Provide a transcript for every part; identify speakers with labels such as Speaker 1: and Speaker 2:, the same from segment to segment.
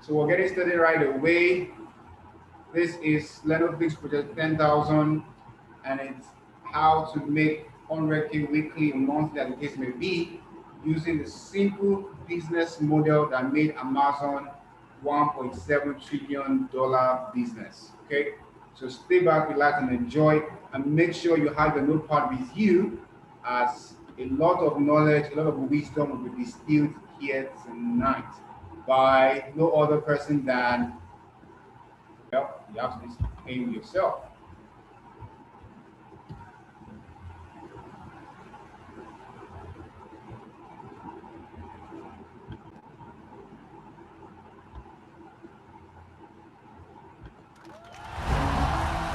Speaker 1: So we're getting started right away. This is Learnoflix Project 10,000, and it's how to make 100K weekly or monthly, as the case may be, using the simple business model that made Amazon $1.7 trillion business. Okay, so stay back, relax, and enjoy, and make sure you have the notepad with you, as a lot of knowledge, a lot of wisdom will be distilled here tonight by no other person than, well, you have to explain yourself.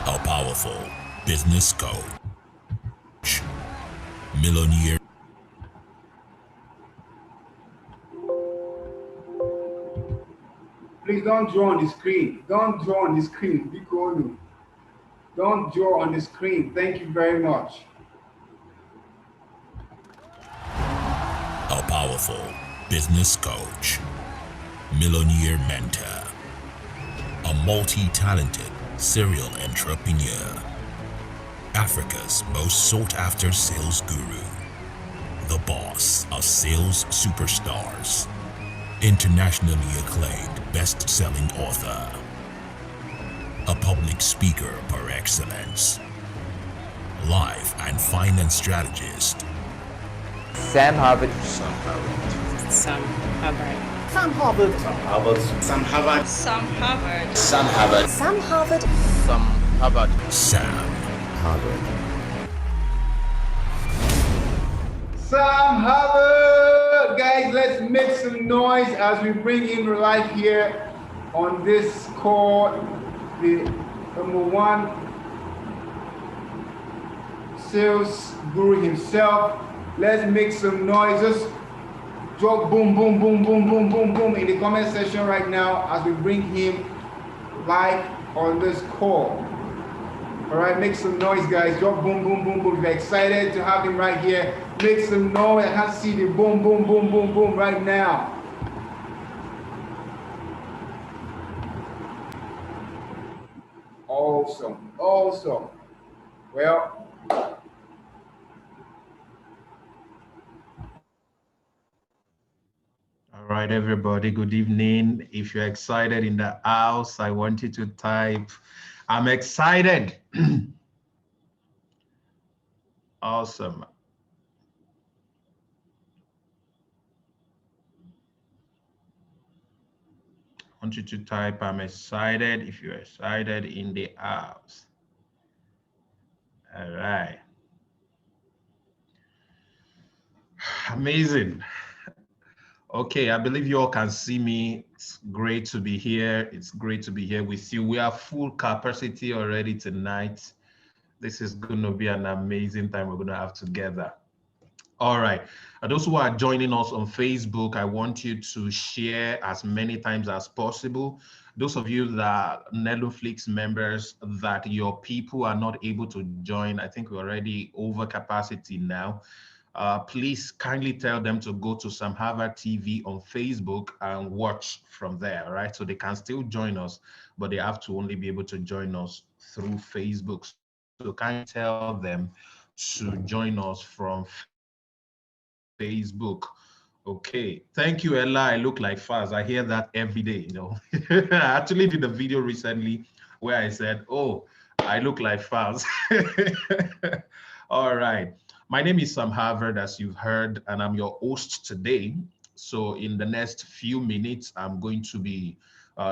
Speaker 2: A powerful business coach, millionaire.
Speaker 1: Please don't draw on the screen. Don't draw on the screen. Bikolu. Don't draw on the screen. Thank you very much.
Speaker 2: A powerful business coach, millionaire mentor, a multi-talented serial entrepreneur, Africa's most sought-after sales guru, the boss of sales superstars, internationally acclaimed best-selling author, a public speaker par excellence, life and finance strategist.
Speaker 3: Sam Harvard.
Speaker 4: Sam Harvard.
Speaker 5: Sam Harvard.
Speaker 4: Sam Harvard.
Speaker 5: Sam Harvard. Sam Harvard.
Speaker 4: Sam Harvard.
Speaker 3: Sam Harvard.
Speaker 4: Sam Harvard.
Speaker 2: Sam
Speaker 4: Harvard.
Speaker 1: Sam Harvard! Guys, let's make some noise as we bring in live here on this call, the #1 sales guru himself. Let's make some noise. Just drop boom, boom, boom, boom, boom, boom, boom in the comment section right now as we bring him live on this call. All right, make some noise, guys. Drop boom, boom, boom, boom. If you're excited to have him right here, make some noise. I can see the boom, boom, boom, boom, boom right now. Awesome, awesome. Well,
Speaker 6: all right, everybody, good evening. If you're excited in the house, I want you to type, I'm excited. Awesome. I want you to type, I'm excited, if you're excited in the house. All right. Amazing. Okay, I believe you all can see me. It's great to be here. It's great to be here with you. We are full capacity already tonight. This is going to be an amazing time we're going to have together. All right. Those who are joining us on Facebook, I want you to share as many times as possible. Those of you that are Learnoflix members that your people are not able to join, I think we're already over capacity now. Please kindly tell them to go to Sam Harvard TV on Facebook and watch from there, right? So they can still join us, but they have to only be able to join us through Facebook. So kindly tell them to join us from Facebook. Okay, thank you, Ella. I look like Faz. I hear that every day, you know. I actually did a video recently where I said, oh, I look like Faz. All right. My name is Sam Harvard, as you've heard, and I'm your host today. So in the next few minutes, I'm going to be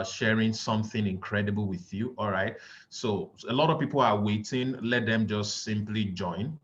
Speaker 6: sharing something incredible with you. All right. So a lot of people are waiting. Let them just simply join.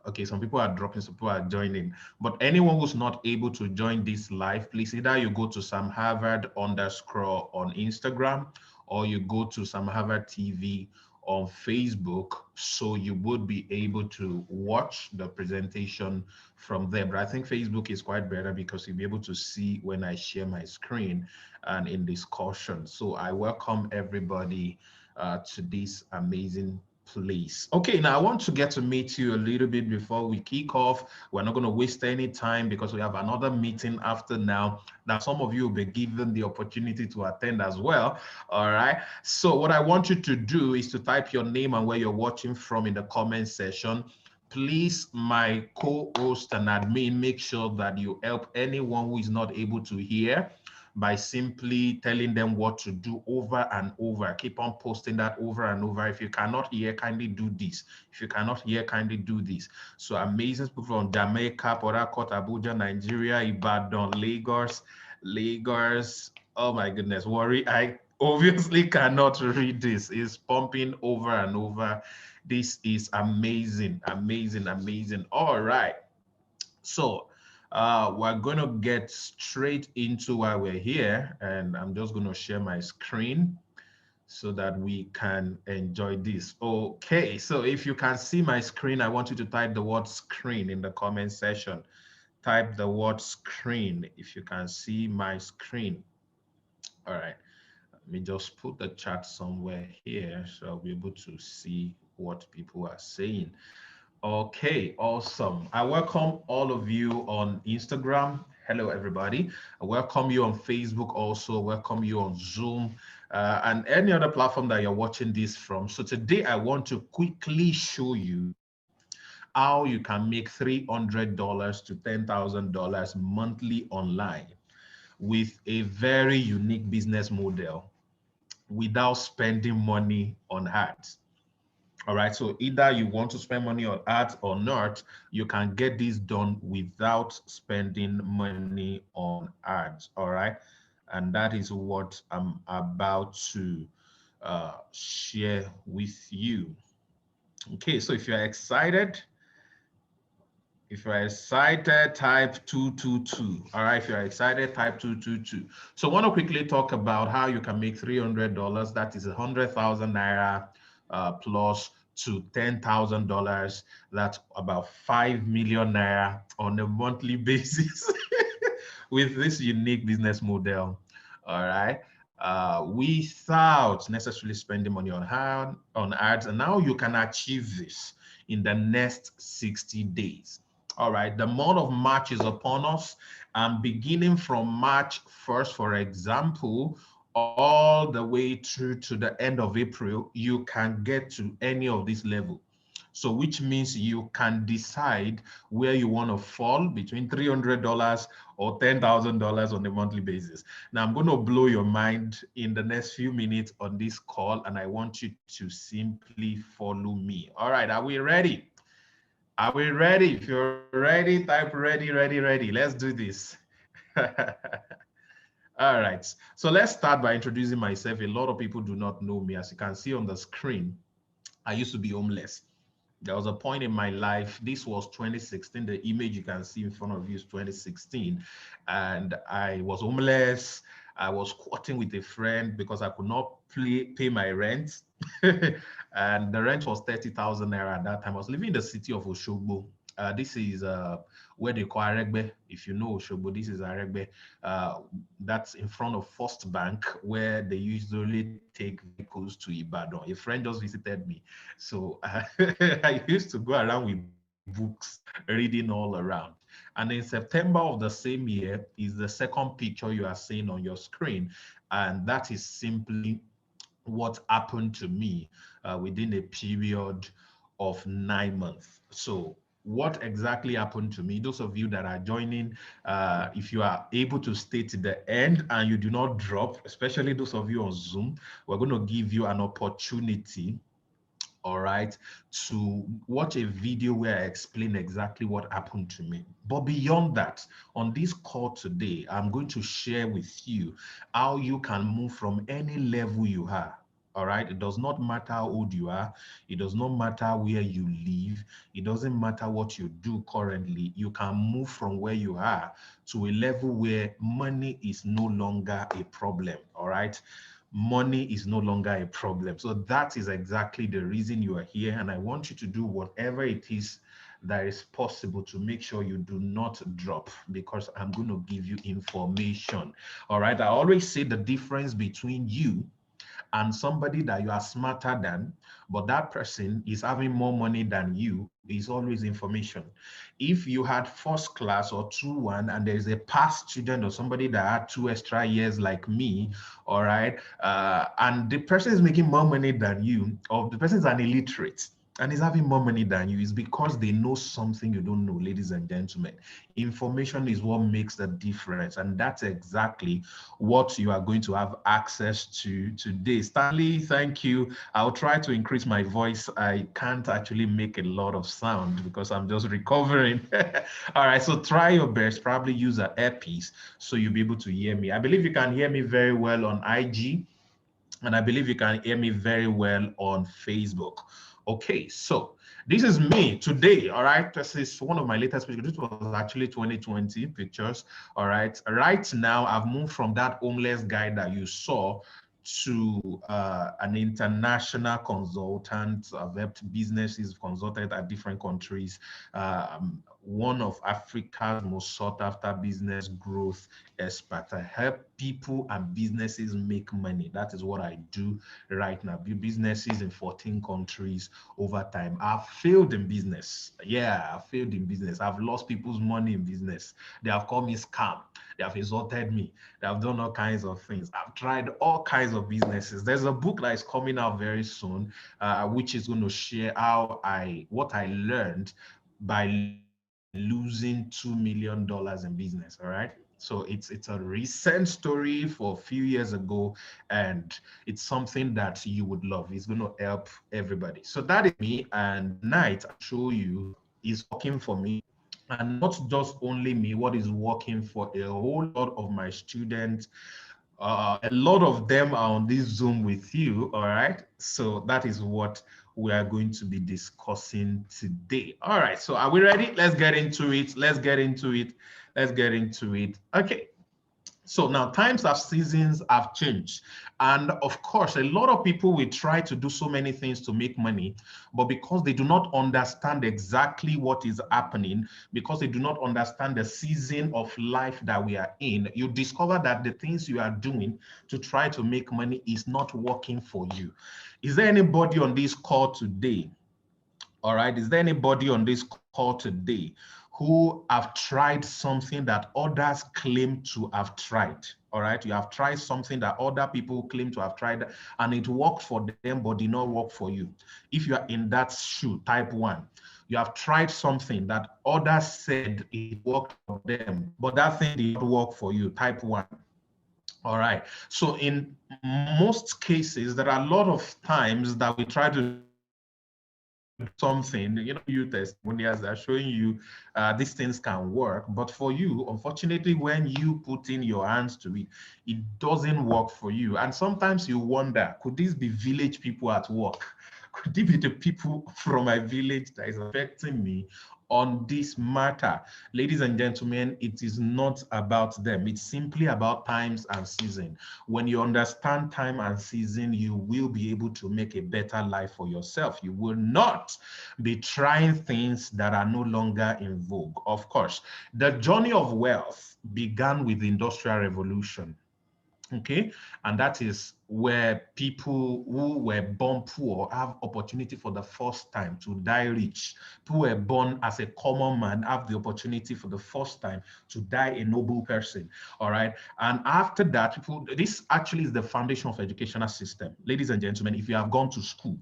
Speaker 6: Okay, some people are dropping, some people are joining, but anyone who's not able to join this live, please either you go to Sam Harvard _ on Instagram, or you go to Sam Harvard TV on Facebook, so you would be able to watch the presentation from there. But I think Facebook is quite better because you'll be able to see when I share my screen and in discussion. So I welcome everybody to this amazing please. Okay, now I want to get to meet you a little bit before we kick off. We're not going to waste any time because we have another meeting after now that some of you will be given the opportunity to attend as well. All right. So what I want you to do is to type your name and where you're watching from in the comment section. Please, my co-host and admin, make sure that you help anyone who is not able to hear by simply telling them what to do over and over. Keep on posting that over and over. If you cannot hear, kindly do this. If you cannot hear, kindly do this. So amazing people from Jamaica, Port Harcourt, Abuja, Nigeria, Ibadan, Lagos. Oh my goodness, worry. I obviously cannot read this. It's pumping over and over. This is amazing, amazing, amazing. All right. So we're going to get straight into why we're here, and I'm just going to share my screen so that we can enjoy this. Okay, so if you can see my screen, I want you to type the word screen in the comment section. Type the word screen if you can see my screen. All right, let me just put the chat somewhere here so I'll be able to see what people are saying. Okay, awesome. I welcome all of you on Instagram. Hello, everybody. I welcome you on Facebook also. Welcome you on Zoom and any other platform that you're watching this from. So today I want to quickly show you how you can make $300 to $10,000 monthly online with a very unique business model without spending money on ads. All right, so either you want to spend money on ads or not, you can get this done without spending money on ads. All right, and that is what I'm about to share with you. Okay, so if you're excited, type 222. All right, if you're excited, type 222. So I want to quickly talk about how you can make $300. That is 100,000 naira plus to $10,000. That's about 5 million naira on a monthly basis with this unique business model. All right. Without necessarily spending money on ads, and now you can achieve this in the next 60 days. All right, the month of March is upon us, and beginning from March 1st, for example, all the way through to the end of April, you can get to any of this level. So which means you can decide where you want to fall between $300 or $10,000 on a monthly basis. Now I'm going to blow your mind in the next few minutes on this call, and I want you to simply follow me. All right, are we ready? Are we ready? If you're ready, type ready, ready, ready. Let's do this. All right, so let's start by introducing myself. A lot of people do not know me. As you can see on the screen, I used to be homeless. There was a point in my life, this was 2016, the image you can see in front of you is 2016, and I was homeless. I was squatting with a friend because I could not pay my rent. And the rent was 30,000 naira at that time. I was living in the city of Oshogbo. This is where they call Aregbe. If you know Oshogbo, this is Aregbe. That's in front of First Bank, where they usually take vehicles to Ibadan. A friend just visited me. So I used to go around with books, reading all around. And in September of the same year is the second picture you are seeing on your screen. And that is simply what happened to me within a period of 9 months. So what exactly happened to me? Those of you that are joining, if you are able to stay to the end and you do not drop, especially those of you on Zoom, we're going to give you an opportunity, all right, to watch a video where I explain exactly what happened to me. But beyond that, on this call today, I'm going to share with you how you can move from any level you are. All right, it does not matter how old you are, it does not matter where you live, it doesn't matter what you do currently. You can move from where you are to a level where money is no longer a problem. All right, money is no longer a problem. So that is exactly the reason you are here, and I want you to do whatever it is that is possible to make sure you do not drop, because I'm going to give you information. All right, I always say the difference between you and somebody that you are smarter than, but that person is having more money than you, is always information. If you had first class or 2-1 and there is a past student or somebody that had 2 extra years like me, all right, and the person is making more money than you, or the person is an illiterate and is having more money than you, is because they know something you don't know, ladies and gentlemen. Information is what makes the difference, and that's exactly what you are going to have access to today. Stanley, thank you. I'll try to increase my voice. I can't actually make a lot of sound because I'm just recovering. All right, so try your best, probably use an earpiece so you'll be able to hear me. I believe you can hear me very well on IG, and I believe you can hear me very well on Facebook. Okay, so this is me today, all right? This is one of my latest pictures. This was actually 2020 pictures, all right? Right now, I've moved from that homeless guy that you saw to an international consultant. I've helped businesses consulted at different countries. One of Africa's most sought after business growth expert. I help people and businesses make money. That is what I do right now. Build businesses in 14 countries over time. I've failed in business. Yeah, I've failed in business. I've lost people's money in business. They have called me scam. They have insulted me. They have done all kinds of things. I've tried all kinds of businesses. There's a book that is coming out very soon, which is going to share what I learned by losing $2 million in business. All right. So it's a recent story for a few years ago, and it's something that you would love. It's going to help everybody. So that is me, and tonight I'll show you is working for me, and not just only me, what is working for a whole lot of my students. A lot of them are on this Zoom with you, all right? So that is what we are going to be discussing today. All right, so are we ready? Let's get into it. Let's get into it. Let's get into it. Okay. So now times have seasons have changed. And of course, a lot of people will try to do so many things to make money, but because they do not understand exactly what is happening, because they do not understand the season of life that we are in, you discover that the things you are doing to try to make money is not working for you. Is there anybody on this call today? All right, is there anybody on this call today who have tried something that others claim to have tried? All right, you have tried something that other people claim to have tried and it worked for them but did not work for you. If you are in that shoe, type 1. You have tried something that others said it worked for them, but that thing did not work for you, type 1. All right, so in most cases, there are a lot of times that we try to something, you testimonials are showing you these things can work, but for you, unfortunately, when you put in your hands to it, it doesn't work for you. And sometimes you wonder, could these be village people at work? Could it be the people from my village that is affecting me on this matter? Ladies and gentlemen, it is not about them. It's simply about times and season. When you understand time and season, you will be able to make a better life for yourself. You will not be trying things that are no longer in vogue. Of course, the journey of wealth began with the Industrial Revolution. Okay, and that is where people who were born poor have opportunity for the first time to die rich. Who were born as a common man have the opportunity for the first time to die a noble person. All right, and after that, this actually is the foundation of educational system. Ladies and gentlemen, if you have gone to school,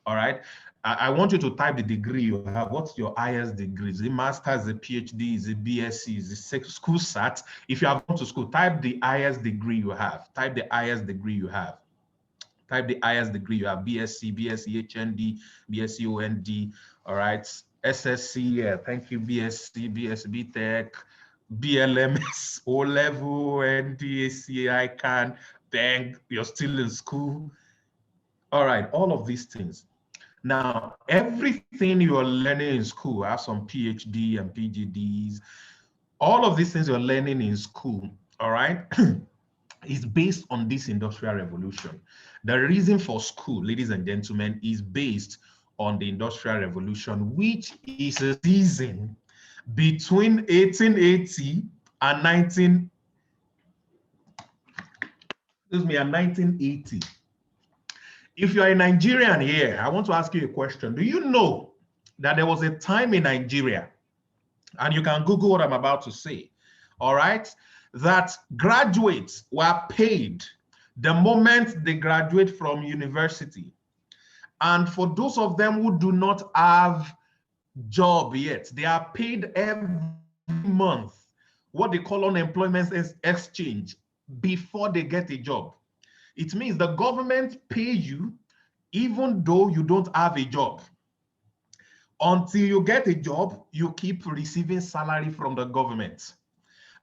Speaker 6: all right, I want you to type the degree you have. What's your highest degree? Is it master's, is it PhD, is it BSc, is it school sat? If you have gone to school, type the highest degree you have. Type the highest degree you have. Type the highest degree you have. BSc, BSc, HND, BSc, OND, all right. SSC, yeah, thank you, BSc, BSc, Tech, BLMS, O-Level, NDAC, ICANN, bang, you're still in school. All right, all of these things. Now, everything you are learning in school, I have some PhD and PhDs, all of these things you're learning in school, all right, is based on this Industrial Revolution. The reason for school, ladies and gentlemen, is based on the Industrial Revolution, which is a season between 1880 and 1980. If you are a Nigerian here, I want to ask you a question. Do you know that there was a time in Nigeria, and you can Google what I'm about to say, all right, that graduates were paid the moment they graduate from university. And for those of them who do not have job yet, they are paid every month what they call unemployment exchange before they get a job. It means the government pay you even though you don't have a job. Until you get a job, you keep receiving salary from the government.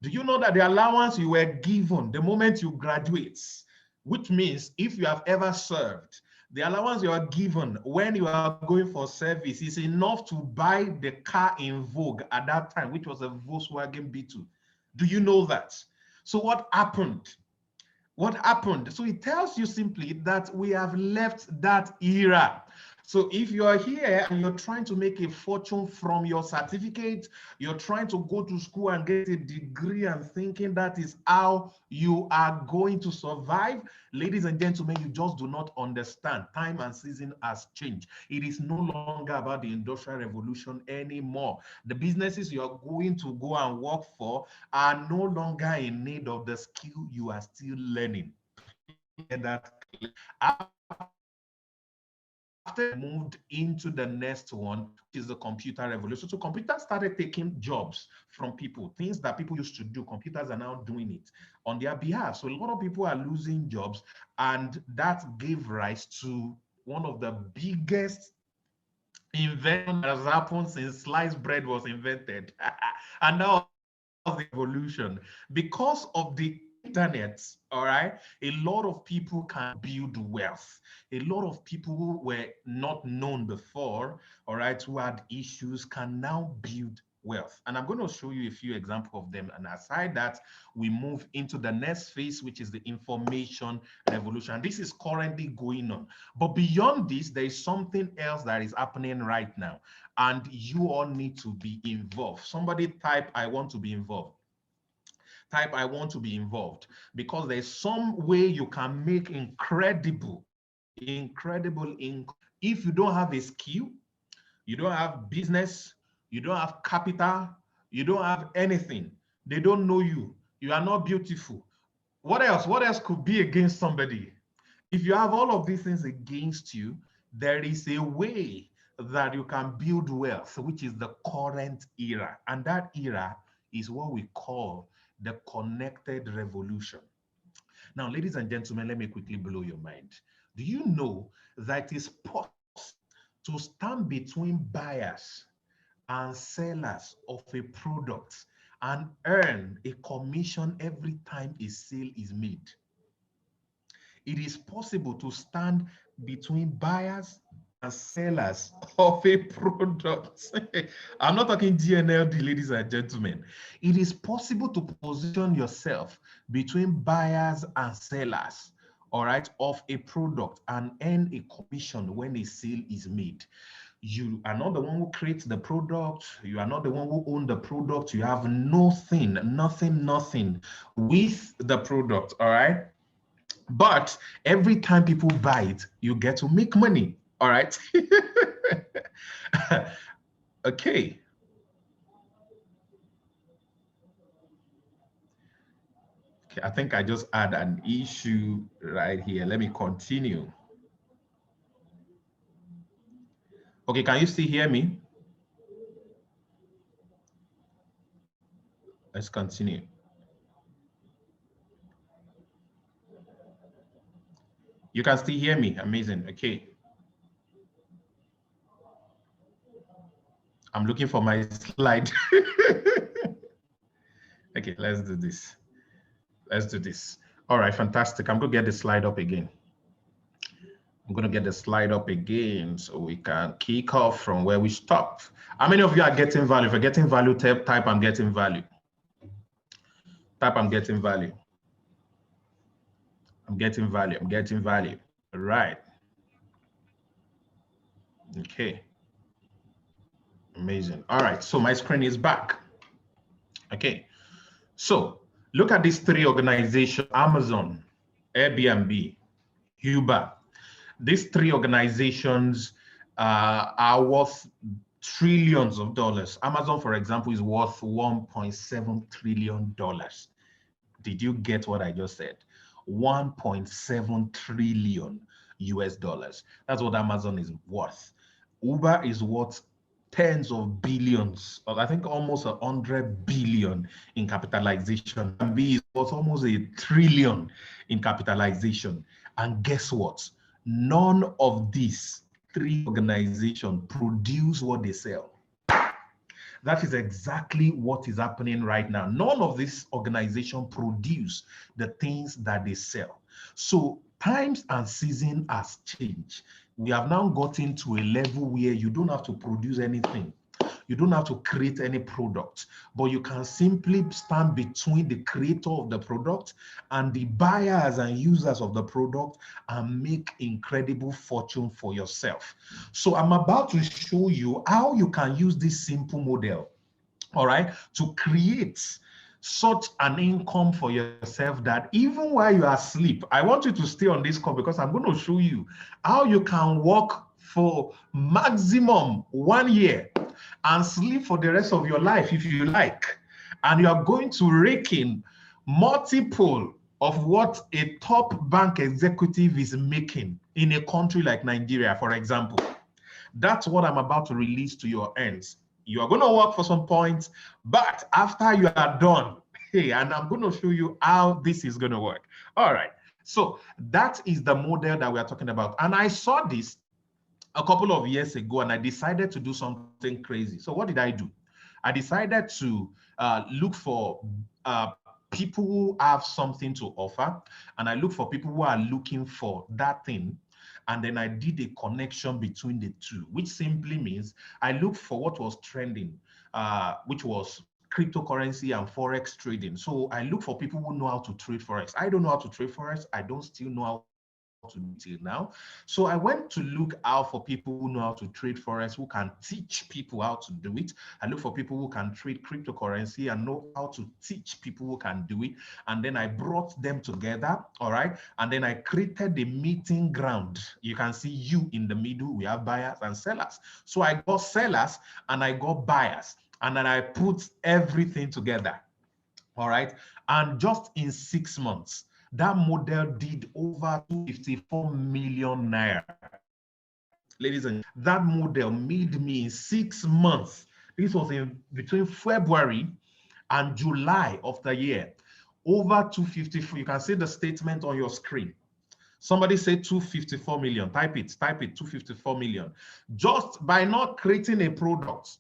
Speaker 6: Do you know that the allowance you were given the moment you graduate, which means if you have ever served, the allowance you are given when you are going for service is enough to buy the car in vogue at that time, which was a Volkswagen Beetle. Do you know that? So what happened? What happened? So it tells you simply that we have left that era. So if you are here and you're trying to make a fortune from your certificate, you're trying to go to school and get a degree and thinking that is how you are going to survive, ladies and gentlemen, you just do not understand. Time and season has changed. It is no longer about the Industrial Revolution anymore. The businesses you are going to go and work for are no longer in need of the skill you are still learning. That after moved into the next one, which is the computer revolution. So computers started taking jobs from people, things that people used to do. Computers are now doing it on their behalf. So a lot of people are losing jobs, and that gave rise to one of the biggest inventions that has happened since sliced bread was invented. And now the evolution. Because of the internet, all right, a lot of people can build wealth. A lot of people who were not known before, all right, who had issues, can now build wealth. And I'm going to show you a few examples of them. And aside that, we move into the next phase, which is the information revolution. This is currently going on. But beyond this, there is something else that is happening right now. And you all need to be involved. Somebody type, I want to be involved. Type, I want to be involved, because there's some way you can make incredible income. If you don't have a skill, you don't have business, you don't have capital, you don't have anything, they don't know you, you are not beautiful. What else could be against somebody? If you have all of these things against you, there is a way that you can build wealth, which is the current era. And that era is what we call the connected revolution. Now, ladies and gentlemen, let me quickly blow your mind. Do you know that it is possible to stand between buyers and sellers of a product and earn a commission every time a sale is made? It is possible to stand between buyers and sellers of a product. I'm not talking DNLD, ladies and gentlemen. It is possible to position yourself between buyers and sellers, all right, of a product and earn a commission when a sale is made. You are not the one who creates the product. You are not the one who owns the product. You have nothing with the product, all right? But every time people buy it, you get to make money. All right. Okay. Okay, I think I just had an issue right here. Let me continue. Okay, can you still hear me? Let's continue. You can still hear me. Amazing. Okay. I'm looking for my slide. Okay, let's do this. Let's do this. All right, fantastic. I'm going to get the slide up again. I'm going to get the slide up again so we can kick off from where we stopped. How many of you are getting value? If you're getting value, type I'm getting value. Type I'm getting value. I'm getting value. I'm getting value. All right. Okay. Amazing. All right. So my screen is back. Okay. So look at these three organizations: Amazon, Airbnb, Uber. These three organizations are worth trillions of dollars. Amazon, for example, is worth $1.7 trillion. Did you get what I just said? 1.7 trillion US dollars. That's what Amazon is worth. Uber is worth tens of billions, I think almost 100 billion in capitalization. And B is worth almost $1 trillion in capitalization. And guess what? None of these three organizations produce what they sell. That is exactly what is happening right now. None of these organizations produce the things that they sell. So times and season has changed. We have now gotten to a level where you don't have to produce anything. You don't have to create any product, but you can simply stand between the creator of the product and the buyers and users of the product and make incredible fortune for yourself. So I'm about to show you how you can use this simple model, all right, to create such an income for yourself that even while you are asleep, I want you to stay on this call because I'm going to show you how you can work for maximum 1 year and sleep for the rest of your life if you like. And you are going to rake in multiple of what a top bank executive is making in a country like Nigeria, for example. That's what I'm about to release to your ends. You are going to work for some points, but after you are done, hey, and I'm going to show you how this is going to work. All right. So that is the model that we are talking about. And I saw this a couple of years ago, and I decided to do something crazy. So what did I do? I decided to look for people who have something to offer, and I look for people who are looking for that thing. And then I did a connection between the two, which simply means I looked for what was trending, which was cryptocurrency and forex trading. So I look for people who know how to trade forex. I don't know how to trade forex. I don't still know how to do it now. So I went to look out for people who know how to trade forex, who can teach people how to do it. I look for people who can trade cryptocurrency and know how to teach people who can do it. And then I brought them together, all right? And then I created a meeting ground. You can see you in the middle. We have buyers and sellers. So I got sellers and I got buyers. And then I put everything together, all right? And just in 6 months, that model did over 254 million naira. Ladies and gentlemen, that model made me in 6 months. This was in between February and July of the year. Over 254. You can see the statement on your screen. Somebody say 254 million. Type it, 254 million. Just by not creating a product,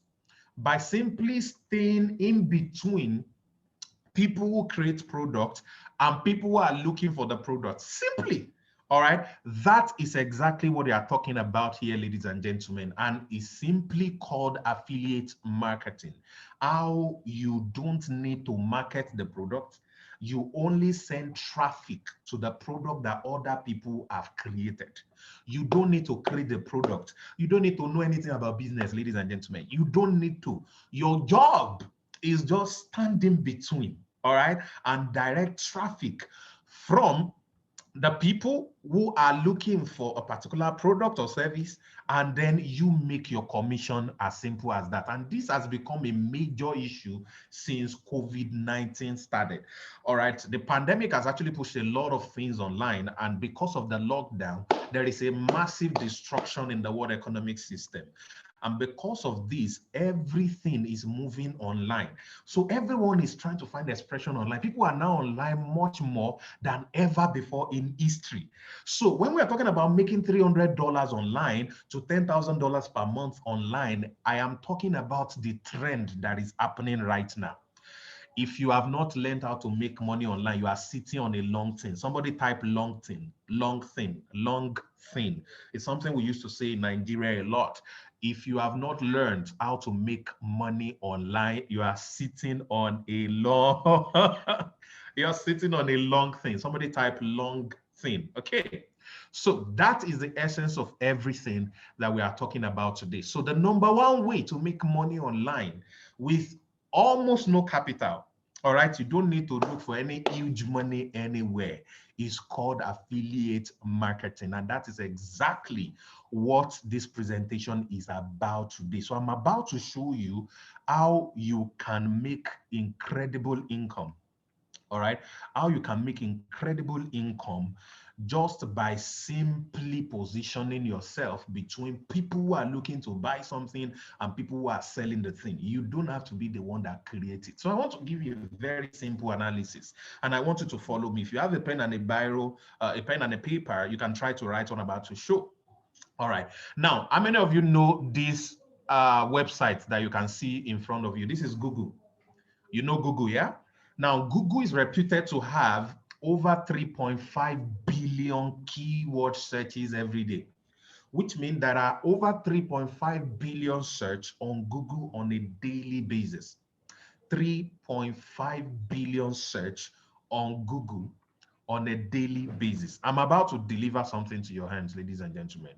Speaker 6: by simply staying in between people who create products and people who are looking for the product. Simply, all right? That is exactly what they are talking about here, ladies and gentlemen, and is simply called affiliate marketing. How you don't need to market the product. You only send traffic to the product that other people have created. You don't need to create the product. You don't need to know anything about business, ladies and gentlemen. You don't need to. Your job is just standing between, all right, and direct traffic from the people who are looking for a particular product or service, and then you make your commission as simple as that. And this has become a major issue since COVID-19 started. All right, the pandemic has actually pushed a lot of things online, and because of the lockdown, there is a massive destruction in the world economic system. And because of this, everything is moving online. So everyone is trying to find expression online. People are now online much more than ever before in history. So when we are talking about making $300 online to $10,000 per month online, I am talking about the trend that is happening right now. If you have not learned how to make money online, you are sitting on a long thing. Somebody type long thing, long thing, long thing. It's something we used to say in Nigeria a lot. If you have not learned how to make money online, you are sitting on a long, you're sitting on a long thing. Somebody type long thing. Okay. So that is the essence of everything that we are talking about today. So the number one way to make money online with almost no capital, all right, you don't need to look for any huge money anywhere, is called affiliate marketing. And that is exactly what this presentation is about today. So I'm about to show you how you can make incredible income. All right, how you can make incredible income just by simply positioning yourself between people who are looking to buy something and people who are selling the thing. You don't have to be the one that creates it. So I want to give you a very simple analysis, and I want you to follow me. If you have a pen and a biro, a pen and a paper, you can try to write what I'm about to show. All right, now, how many of you know this website that you can see in front of you? This is Google. You know Google, yeah? Now, Google is reputed to have over 3.5 billion keyword searches every day, which means there are over 3.5 billion search on Google on a daily basis. 3.5 billion search on Google on a daily basis. I'm about to deliver something to your hands, ladies and gentlemen.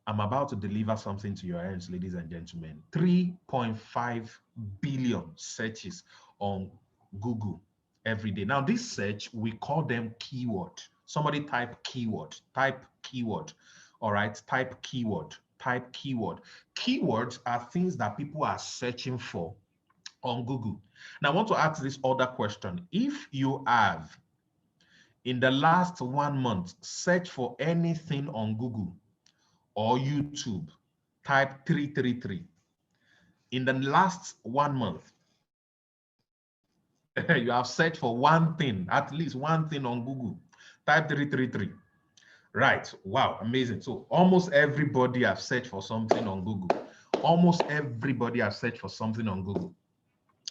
Speaker 6: I'm about to deliver something to your hands, ladies and gentlemen. 3.5 billion searches on Google every day. Now, this search, we call them keyword. Somebody type keyword, type keyword. All right, type keyword, type keyword. Keywords are things that people are searching for on Google. Now, I want to ask this other question. If you have, in the last 1 month, search for anything on Google or YouTube, type 333. In the last 1 month, you have searched for one thing, at least one thing on Google, type 333. Right, wow, amazing. So almost everybody have searched for something on Google. Almost everybody have searched for something on Google.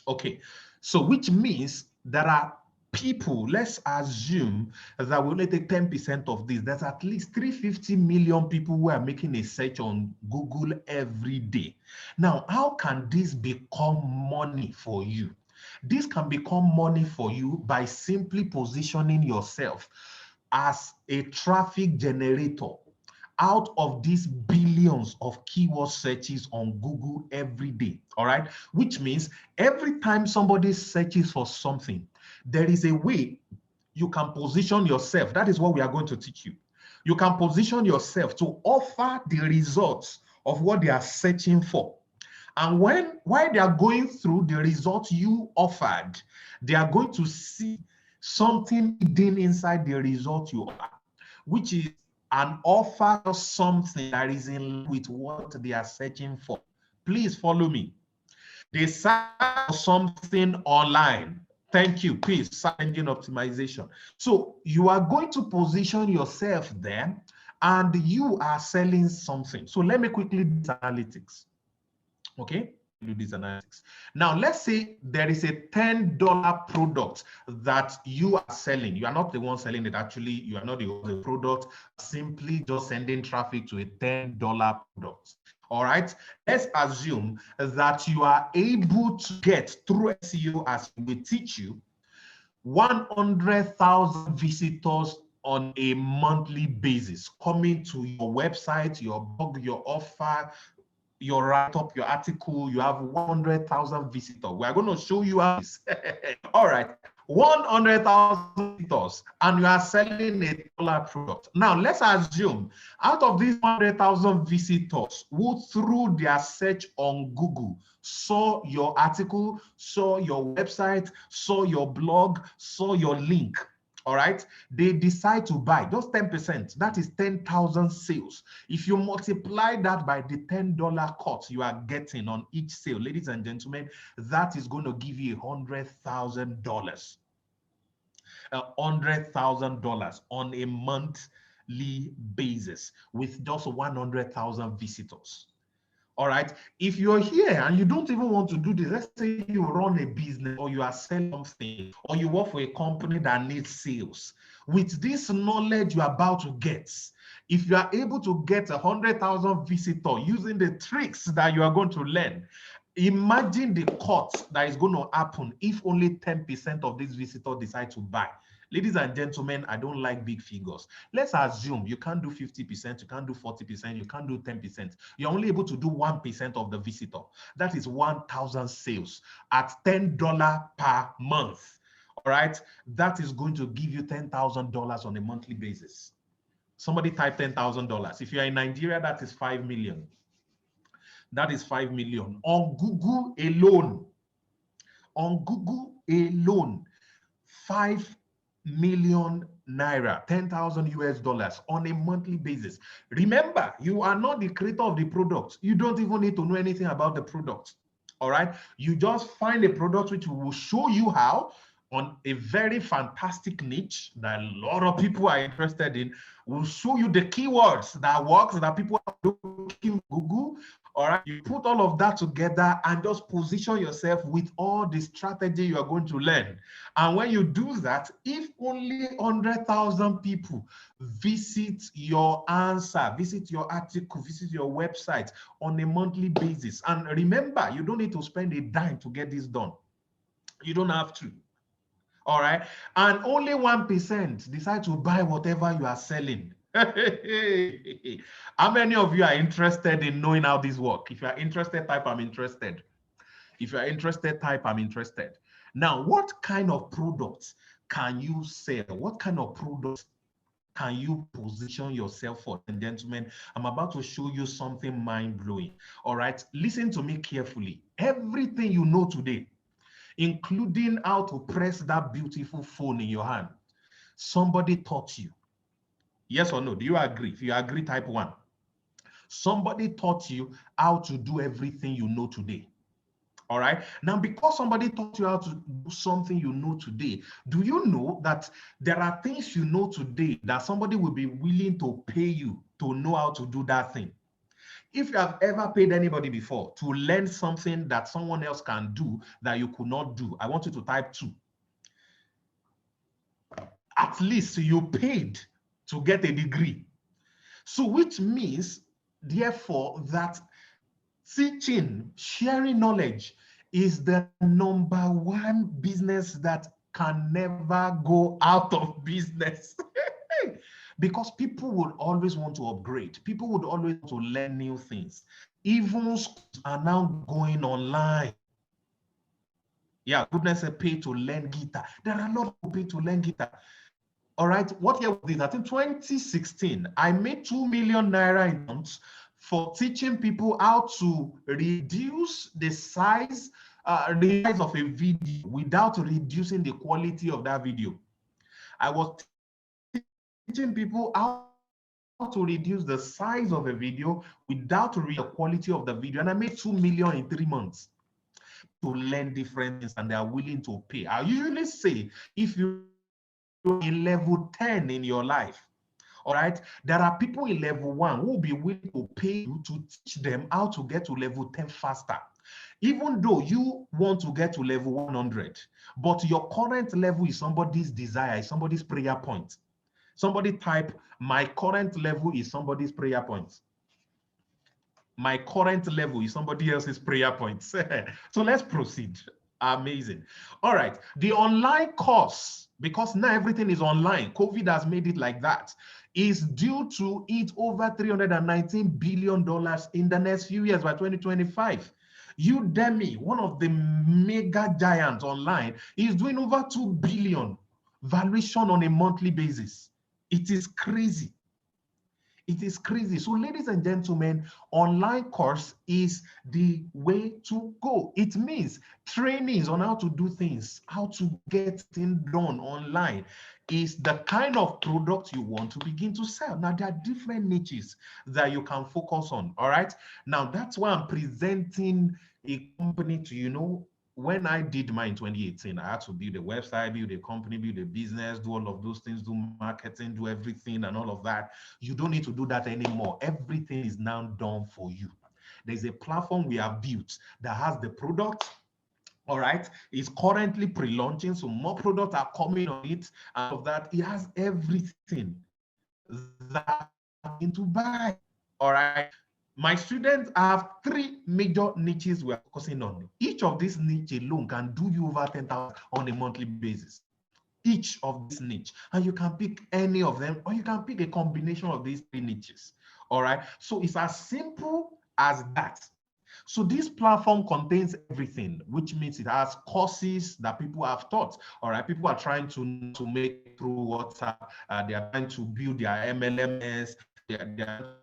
Speaker 6: Okay, so which means there are people, let's assume that we only take 10% of this. There's at least 350 million people who are making a search on Google every day. Now, how can this become money for you? This can become money for you by simply positioning yourself as a traffic generator out of these billions of keyword searches on Google every day, all right? Which means every time somebody searches for something, there is a way you can position yourself. That is what we are going to teach you. You can position yourself to offer the results of what they are searching for. And while they are going through the results you offered, they are going to see something hidden inside the result you offer, which is an offer of something that is in line with what they are searching for. Please follow me. They search for something online. Thank you. Please, search engine optimization. So you are going to position yourself there and you are selling something. So let me quickly do this analytics. Okay, do this analytics. Now, let's say there is a $10 product that you are selling. You are not the one selling it. Actually, you are not the product, simply just sending traffic to a $10 product. All right, let's assume that you are able to get through SEO, as we teach you, 100,000 visitors on a monthly basis coming to your website, your blog, your offer, your write-up, your article. You have 100,000 visitors. We are going to show you how this. All right, 100,000 visitors, and you are selling a dollar product. Now, let's assume out of these 100,000 visitors who, through their search on Google, saw your article, saw your website, saw your blog, saw your link. All right, they decide to buy just 10%. That is 10,000 sales. If you multiply that by the $10 cut you are getting on each sale, ladies and gentlemen, that is going to give you $100,000. $100,000 on a monthly basis with just 100,000 visitors. All right, if you're here and you don't even want to do this, let's say you run a business or you are selling something or you work for a company that needs sales. With this knowledge you're about to get, if you are able to get 100,000 visitors using the tricks that you are going to learn, imagine the cut that is going to happen if only 10% of these visitors decide to buy. Ladies and gentlemen, I don't like big figures. Let's assume you can't do 50%, you can't do 40%, you can't do 10%. You're only able to do 1% of the visitor. That is 1,000 sales at $10 per month. all right, that is going to give you $10,000 on a monthly basis. Somebody type $10,000. If you're in Nigeria, that is 5 million. That is 5 million. On Google alone, 5 million naira, 10,000 US dollars on a monthly basis. Remember, you are not the creator of the product. You don't even need to know anything about the product. All right. You just find a product which will show you how on a very fantastic niche that a lot of people are interested in, will show you the keywords that works, that people are looking Google. All right, you put all of that together and just position yourself with all the strategy you are going to learn. And when you do that, if only 100,000 people visit your answer, visit your article, visit your website on a monthly basis, and remember, you don't need to spend a dime to get this done. You don't have to. All right, and only 1% decide to buy whatever you are selling. How many of you are interested in knowing how this works? If you are interested, type I'm interested. If you are interested, type I'm interested. Now, what kind of products can you sell? What kind of products can you position yourself for? And gentlemen, I'm about to show you something mind-blowing. All right, listen to me carefully. Everything you know today, including how to press that beautiful phone in your hand, somebody taught you. Yes or no? Do you agree? If you agree, type 1. Somebody taught you how to do everything you know today. All right. Now, because somebody taught you how to do something you know today, do you know that there are things you know today that somebody will be willing to pay you to know how to do that thing? If you have ever paid anybody before to learn something that someone else can do that you could not do, I want you to type 2. At least you paid to get a degree. So which means, therefore, that teaching, sharing knowledge is the #1 business that can never go out of business. Because people would always want to upgrade. People would always want to learn new things. Even schools are now going online. Yeah, goodness, pay to learn guitar. There are a lot of people pay to learn guitar. All right, what year was this? I think 2016. I made 2 million naira in months for teaching people how to reduce the size of a video without reducing the quality of that video. I was teaching people how to reduce the size of a video without reducing the quality of the video, and I made 2 million in 3 months to learn different things, and they are willing to pay. I usually say, if you're in level 10 in your life, all right, there are people in level 1 who will be willing to pay you to teach them how to get to level 10 faster, even though you want to get to level 100, but your current level is somebody's desire, is somebody's prayer point. Somebody type, my current level is somebody's prayer point. My current level is somebody else's prayer point. So let's proceed. Amazing. All right, the online course, because now everything is online, COVID has made it like that, is due to eat over $319 billion in the next few years by 2025. Udemy, one of the mega giants online, is doing over 2 billion valuation on a monthly basis. It is crazy. It is crazy. So, ladies and gentlemen, online course is the way to go. It means trainings on how to do things, how to get things done online is the kind of product you want to begin to sell. Now, there are different niches that you can focus on. All right. Now, that's why I'm presenting a company to you. When I did mine in 2018, I had to build a website, build a company, build a business, do all of those things, do marketing, do everything and all of that. You don't need to do that anymore. Everything is now done for you. There's a platform we have built that has the product. All right, it's currently pre-launching, so more products are coming on it. And of that, it has everything that you need to buy. All right. My students have 3 major niches we are focusing on. Each of these niche alone can do you over 10,000 on a monthly basis. Each of this niche, and you can pick any of them, or you can pick a combination of these 3 niches. All right. So it's as simple as that. So this platform contains everything, which means it has courses that people have taught. All right, people are trying to make through WhatsApp. They are trying to build their MLMs. They are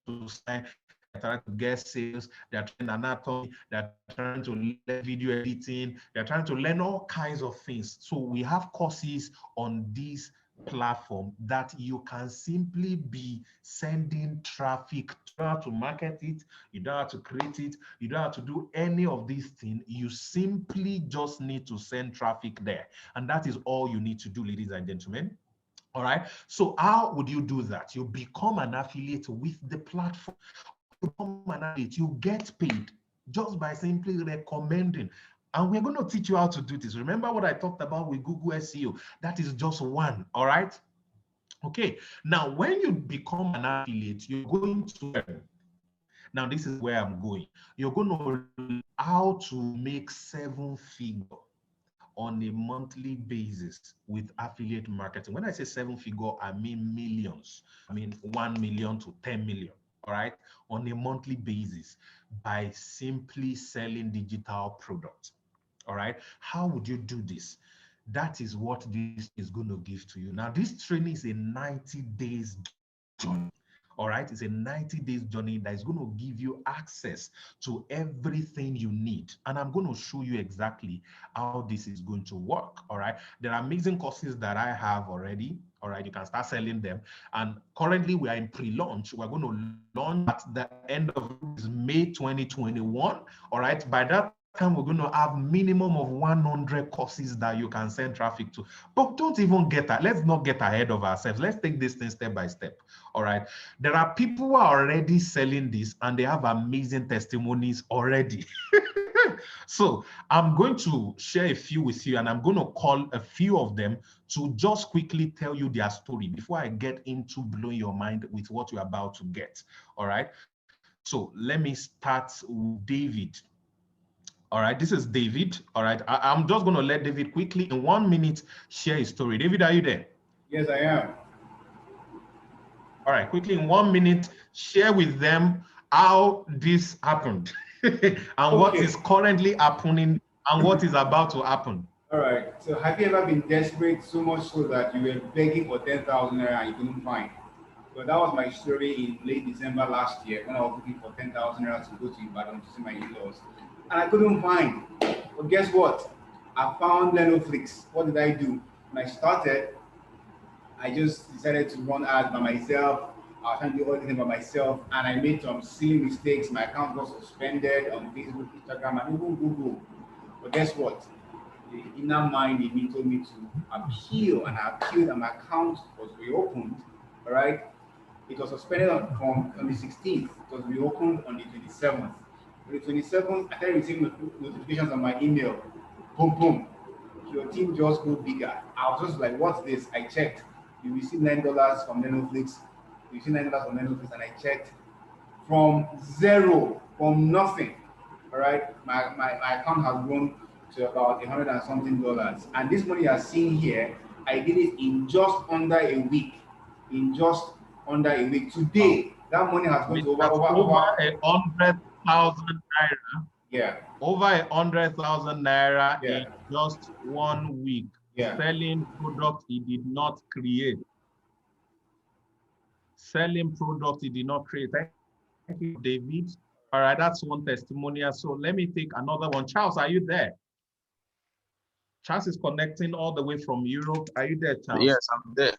Speaker 6: to sign. They're trying to get sales. They're trying anatomy. They're trying to learn video editing. They're trying to learn all kinds of things. So we have courses on this platform that you can simply be sending traffic. You don't have to market it, you don't have to create it, you don't have to do any of these things. You simply just need to send traffic there, and that is all you need to do, ladies and gentlemen. All right, so how would you do that? You become an affiliate with the platform. You become an affiliate, you get paid just by simply recommending. And we're going to teach you how to do this. Remember what I talked about with Google SEO? That is just one, all right? Okay, now when you become an affiliate, you're going to learn. Now, this is where I'm going. You're going to learn how to make 7-figure on a monthly basis with affiliate marketing. When I say 7-figure, I mean millions. I mean 1 million to 10 million, all right, on a monthly basis by simply selling digital products. All right, how would you do this? That is what this is going to give to you. Now, this training is a 90 days journey. All right, it's a 90 days journey that is going to give you access to everything you need. And I'm going to show you exactly how this is going to work. All right, there are amazing courses that I have already. All right, you can start selling them. And currently we are in pre-launch. We're going to launch at the end of May 2021. All right, by that time we're going to have minimum of 100 courses that you can send traffic to. But don't even get that. Let's not get ahead of ourselves. Let's take this thing step by step. All right, there are people who are already selling this and they have amazing testimonies already. So I'm going to share a few with you, and I'm going to call a few of them to just quickly tell you their story before I get into blowing your mind with what you're about to get. All right, so let me start with David. All right, this is David. All right, I'm just going to let David quickly in 1 minute share his story. David, are you there?
Speaker 1: Yes, I am.
Speaker 6: All right, quickly in 1 minute, share with them how this happened and what is currently happening and what is about to happen.
Speaker 1: All right. So have you ever been desperate so much so that you were begging for 10,000 naira and you couldn't find? So that was my story in late December last year when I was looking for 10,000 naira to go to Ibadan to see my in-laws. And I couldn't find. But guess what? I found Learnoflix. What did I do? When I started, I just decided to run ads by myself. I was trying to do everything by myself, and I made some silly mistakes. My account was suspended on Facebook, Instagram, and even Google. But guess what? The inner mind in me told me to appeal, and I appealed, and my account was reopened. All right, it was suspended on the 16th. It was reopened on the 27th. On the 27th, I started receiving notifications on my email. Boom, boom. Your team just grew bigger. I was just like, what's this? I checked. You received $9 from Learnoflix. You received $9 from Learnoflix, and I checked from zero, from nothing. All right, my account has grown to about $100 and something. And this money you're seeing here, I did it in just under a week. In just under a week. Today, that money has gone to over
Speaker 6: 100,000 naira.
Speaker 1: Yeah.
Speaker 6: Over 100,000 naira
Speaker 1: Yeah.
Speaker 6: in just 1 week.
Speaker 1: Yeah.
Speaker 6: Selling products he did not create. Selling products he did not create. Thank you, David. All right, that's one testimonial. So let me take another one. Charles, are you there? Charles is connecting all the way from Europe. Are you there, Charles?
Speaker 4: Yes, I'm there.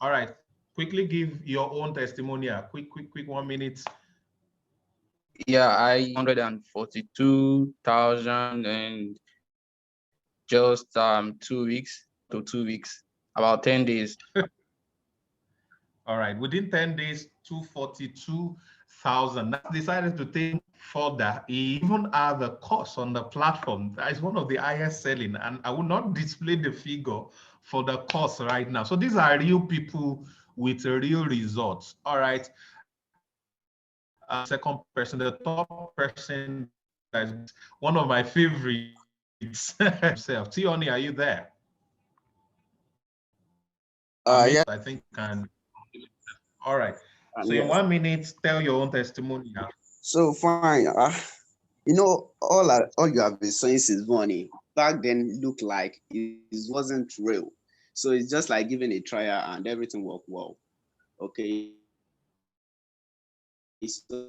Speaker 6: All right. Quickly give your own testimonial. Quick 1 minute.
Speaker 4: Yeah, I 142,000 and just 2 weeks to 2 weeks, about 10 days.
Speaker 6: All right, within 10 days, 242,000. That's decided to take further. He even had the course on the platform. That is one of the highest selling, and I will not display the figure for the course right now. So these are real people with real results. All right. Second person, the top person, is one of my favorites. Tioni, are you there?
Speaker 7: Yeah.
Speaker 6: I think can. All right. So in 1 minute, tell your own testimony now.
Speaker 7: So fine. All you have been saying since morning back then looked like it wasn't real. So it's just like giving a trial and everything worked well. Okay. So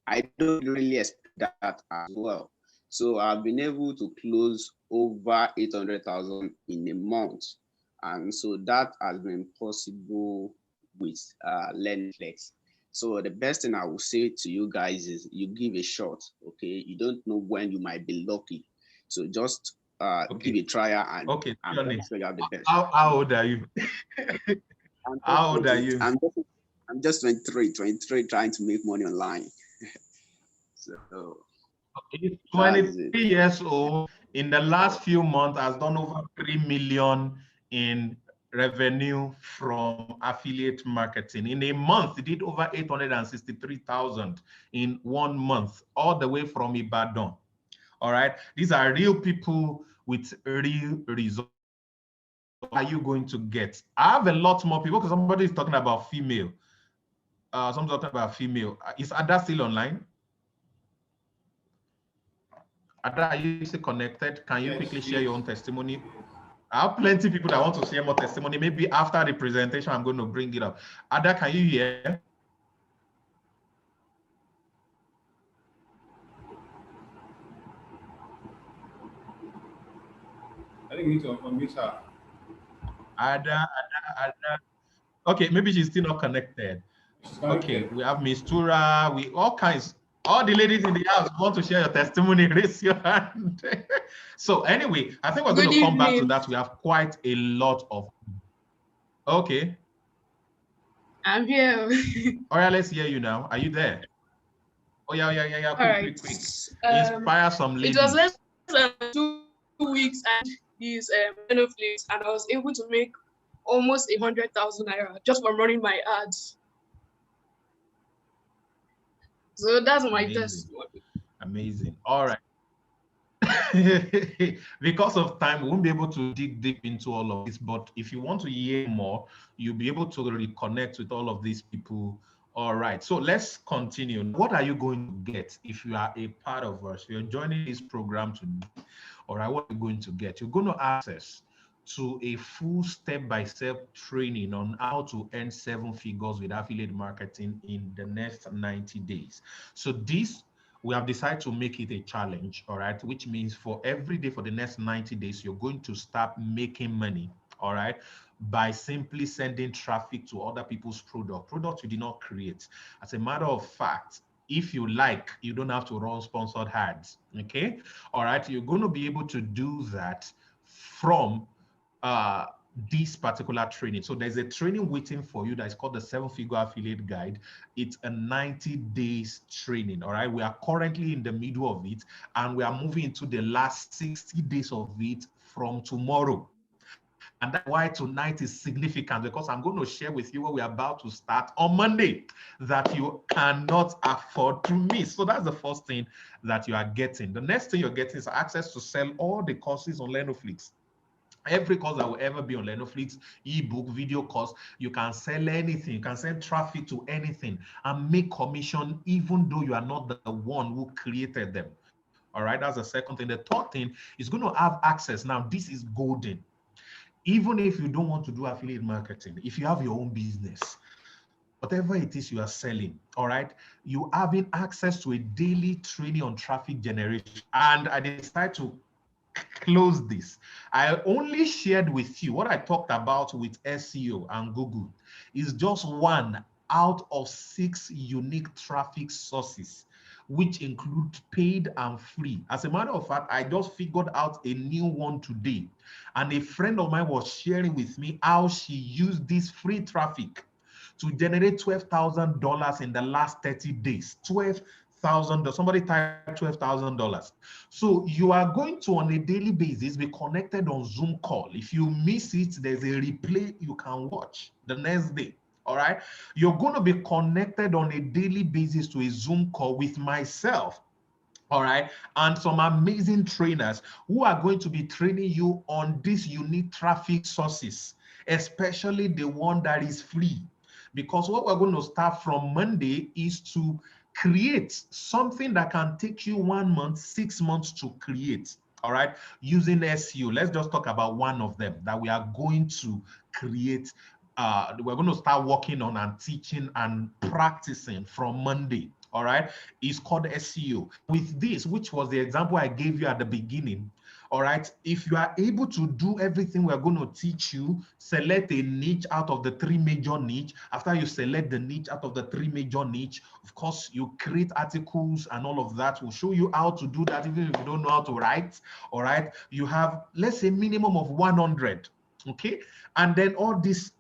Speaker 7: I don't really expect that as well. So I've been able to close over 800,000 in a month. And so that has been possible with Learnoflix. So the best thing I will say to you guys is you give a shot, okay? You don't know when you might be lucky. So just give a trial and I'm sure you have the best.
Speaker 6: How old are you? How old are you?
Speaker 7: I'm just 23 trying to make money online. So
Speaker 6: he's 23 years old. In the last few months, has done over 3 million in revenue from affiliate marketing. In a month, he did over 863,000 in 1 month, all the way from Ibadan. All right, these are real people with real results. What are you going to get? I have a lot more people because somebody is talking about female. Someone's talking about female. Is Ada still online? Ada, are you still connected? Can you quickly share your own testimony? I have plenty of people that want to share more testimony. Maybe after the presentation, I'm going to bring it up. Ada, can you hear?
Speaker 1: I think we need to unmute her.
Speaker 6: Ada. Okay, maybe she's still not connected. Okay, we have Miss Tura, all kinds. All the ladies in the house want to share your testimony, raise your hand. So anyway, I think we're going to come back to that. We have quite a lot of. Okay.
Speaker 5: I'm here.
Speaker 6: All right, let's hear you now. Are you there? Oh yeah. Quick. Inspire some ladies.
Speaker 5: It was less than 2 weeks and his Learnoflix, and I was able to make almost 100,000 naira just from running my ads. So that's my testimony.
Speaker 6: Amazing. All right. Because of time, we won't be able to dig deep into all of this. But if you want to hear more, you'll be able to reconnect with all of these people. All right. So let's continue. What are you going to get if you are a part of us? You're joining this program today. All right. What are you going to get? You're going to access to a full step-by-step training on how to earn 7 figures with affiliate marketing in the next 90 days. So this, we have decided to make it a challenge, all right, which means for every day for the next 90 days, you're going to start making money, all right, by simply sending traffic to other people's products you did not create. As a matter of fact, if you like, you don't have to run sponsored ads, okay? All right, you're going to be able to do that from this particular training. So there's a training waiting for you that is called the 7-Figure Affiliate Guide. It's a 90 days training. All right, we are currently in the middle of it and we are moving into the last 60 days of it from tomorrow. And that's why tonight is significant, because I'm going to share with you what we're about to start on Monday that you cannot afford to miss. So that's the first thing that you are getting. The next thing you're getting is access to sell all the courses on Learnoflix. Every course that will ever be on Learnoflix, ebook, video course, you can sell anything. You can send traffic to anything and make commission even though you are not the one who created them. All right, that's the second thing. The third thing is going to have access. Now, this is golden. Even if you don't want to do affiliate marketing, if you have your own business, whatever it is you are selling, all right, you having access to a daily training on traffic generation. And I decided to close this. I only shared with you what I talked about with SEO and Google is just 1 out of 6 unique traffic sources, which include paid and free. As a matter of fact, I just figured out a new one today. And a friend of mine was sharing with me how she used this free traffic to generate $12,000 in the last 30 days. $12,000. Somebody typed $12,000. So you are going to, on a daily basis, be connected on Zoom call. If you miss it, there's a replay you can watch the next day. All right. You're going to be connected on a daily basis to a Zoom call with myself. All right. And some amazing trainers who are going to be training you on these unique traffic sources, especially the one that is free. because what we're going to start from Monday is to create something that can take you 1 month, 6 months to create. All right, using SEO. Let's just talk about one of them that we are going to create. We're going to start working on and teaching and practicing from Monday. All right, it's called SEO. With this, which was the example I gave you at the beginning, all right, if you are able to do everything we're going to teach you, select a niche out of the 3 major niche. After you select the niche out of the 3 major niche, of course, you create articles and all of that. We'll show you how to do that, even if you don't know how to write. All right, you have, let's say, minimum of 100. Okay, and then all this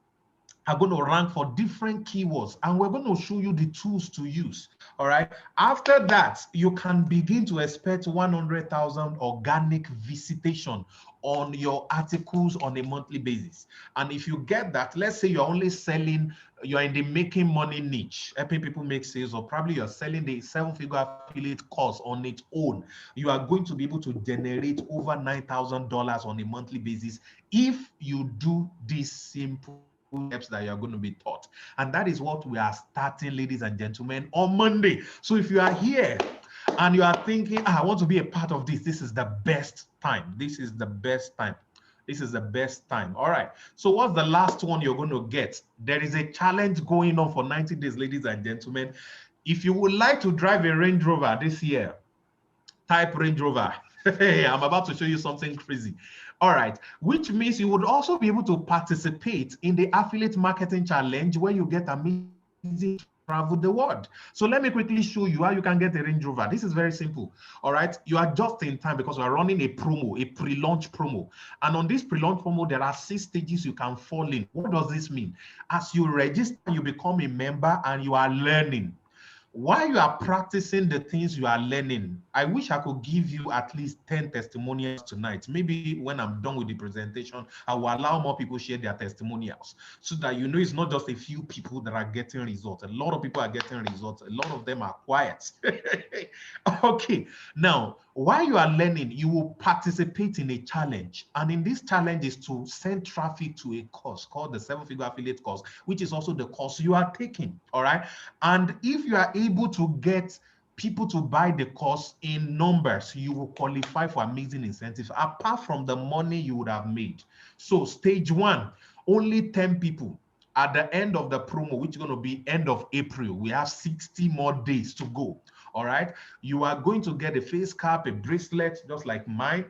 Speaker 6: are going to rank for different keywords, and we're going to show you the tools to use. All right, after that, you can begin to expect 100,000 organic visitation on your articles on a monthly basis. And if you get that, let's say you're only selling, you're in the making money niche, helping people make sales, or probably you're selling the 7-figure affiliate course on its own, you are going to be able to generate over $9,000 on a monthly basis if you do this simple steps that you're going to be taught. And that is what we are starting, ladies and gentlemen, on Monday. So if you are here and you are thinking, I want to be a part of this, this is the best time. This is the best time. This is the best time. All right. So what's the last one you're going to get? There is a challenge going on for 90 days, ladies and gentlemen. If you would like to drive a Range Rover this year, type Range Rover. Hey, I'm about to show you something crazy. All right, which means you would also be able to participate in the affiliate marketing challenge where you get amazing travel the world. So let me quickly show you how you can get a Range Rover. This is very simple. All right, you are just in time because we are running a promo, a pre-launch promo. And on this pre-launch promo, there are 6 stages you can fall in. What does this mean? As you register, you become a member and you are learning. While you are practicing the things you are learning, I wish I could give you at least 10 testimonials tonight. Maybe when I'm done with the presentation, I will allow more people share their testimonials so that you know it's not just a few people that are getting results. A lot of people are getting results. A lot of them are quiet. Okay. Now, while you are learning, you will participate in a challenge. And in this challenge is to send traffic to a course called the 7-figure affiliate course, which is also the course you are taking. All right. And if you are able to get people to buy the course in numbers, you will qualify for amazing incentives apart from the money you would have made. So stage 1, only 10 people. At the end of the promo, which is going to be end of April, we have 60 more days to go. All right, you are going to get a face cap, a bracelet, just like mine.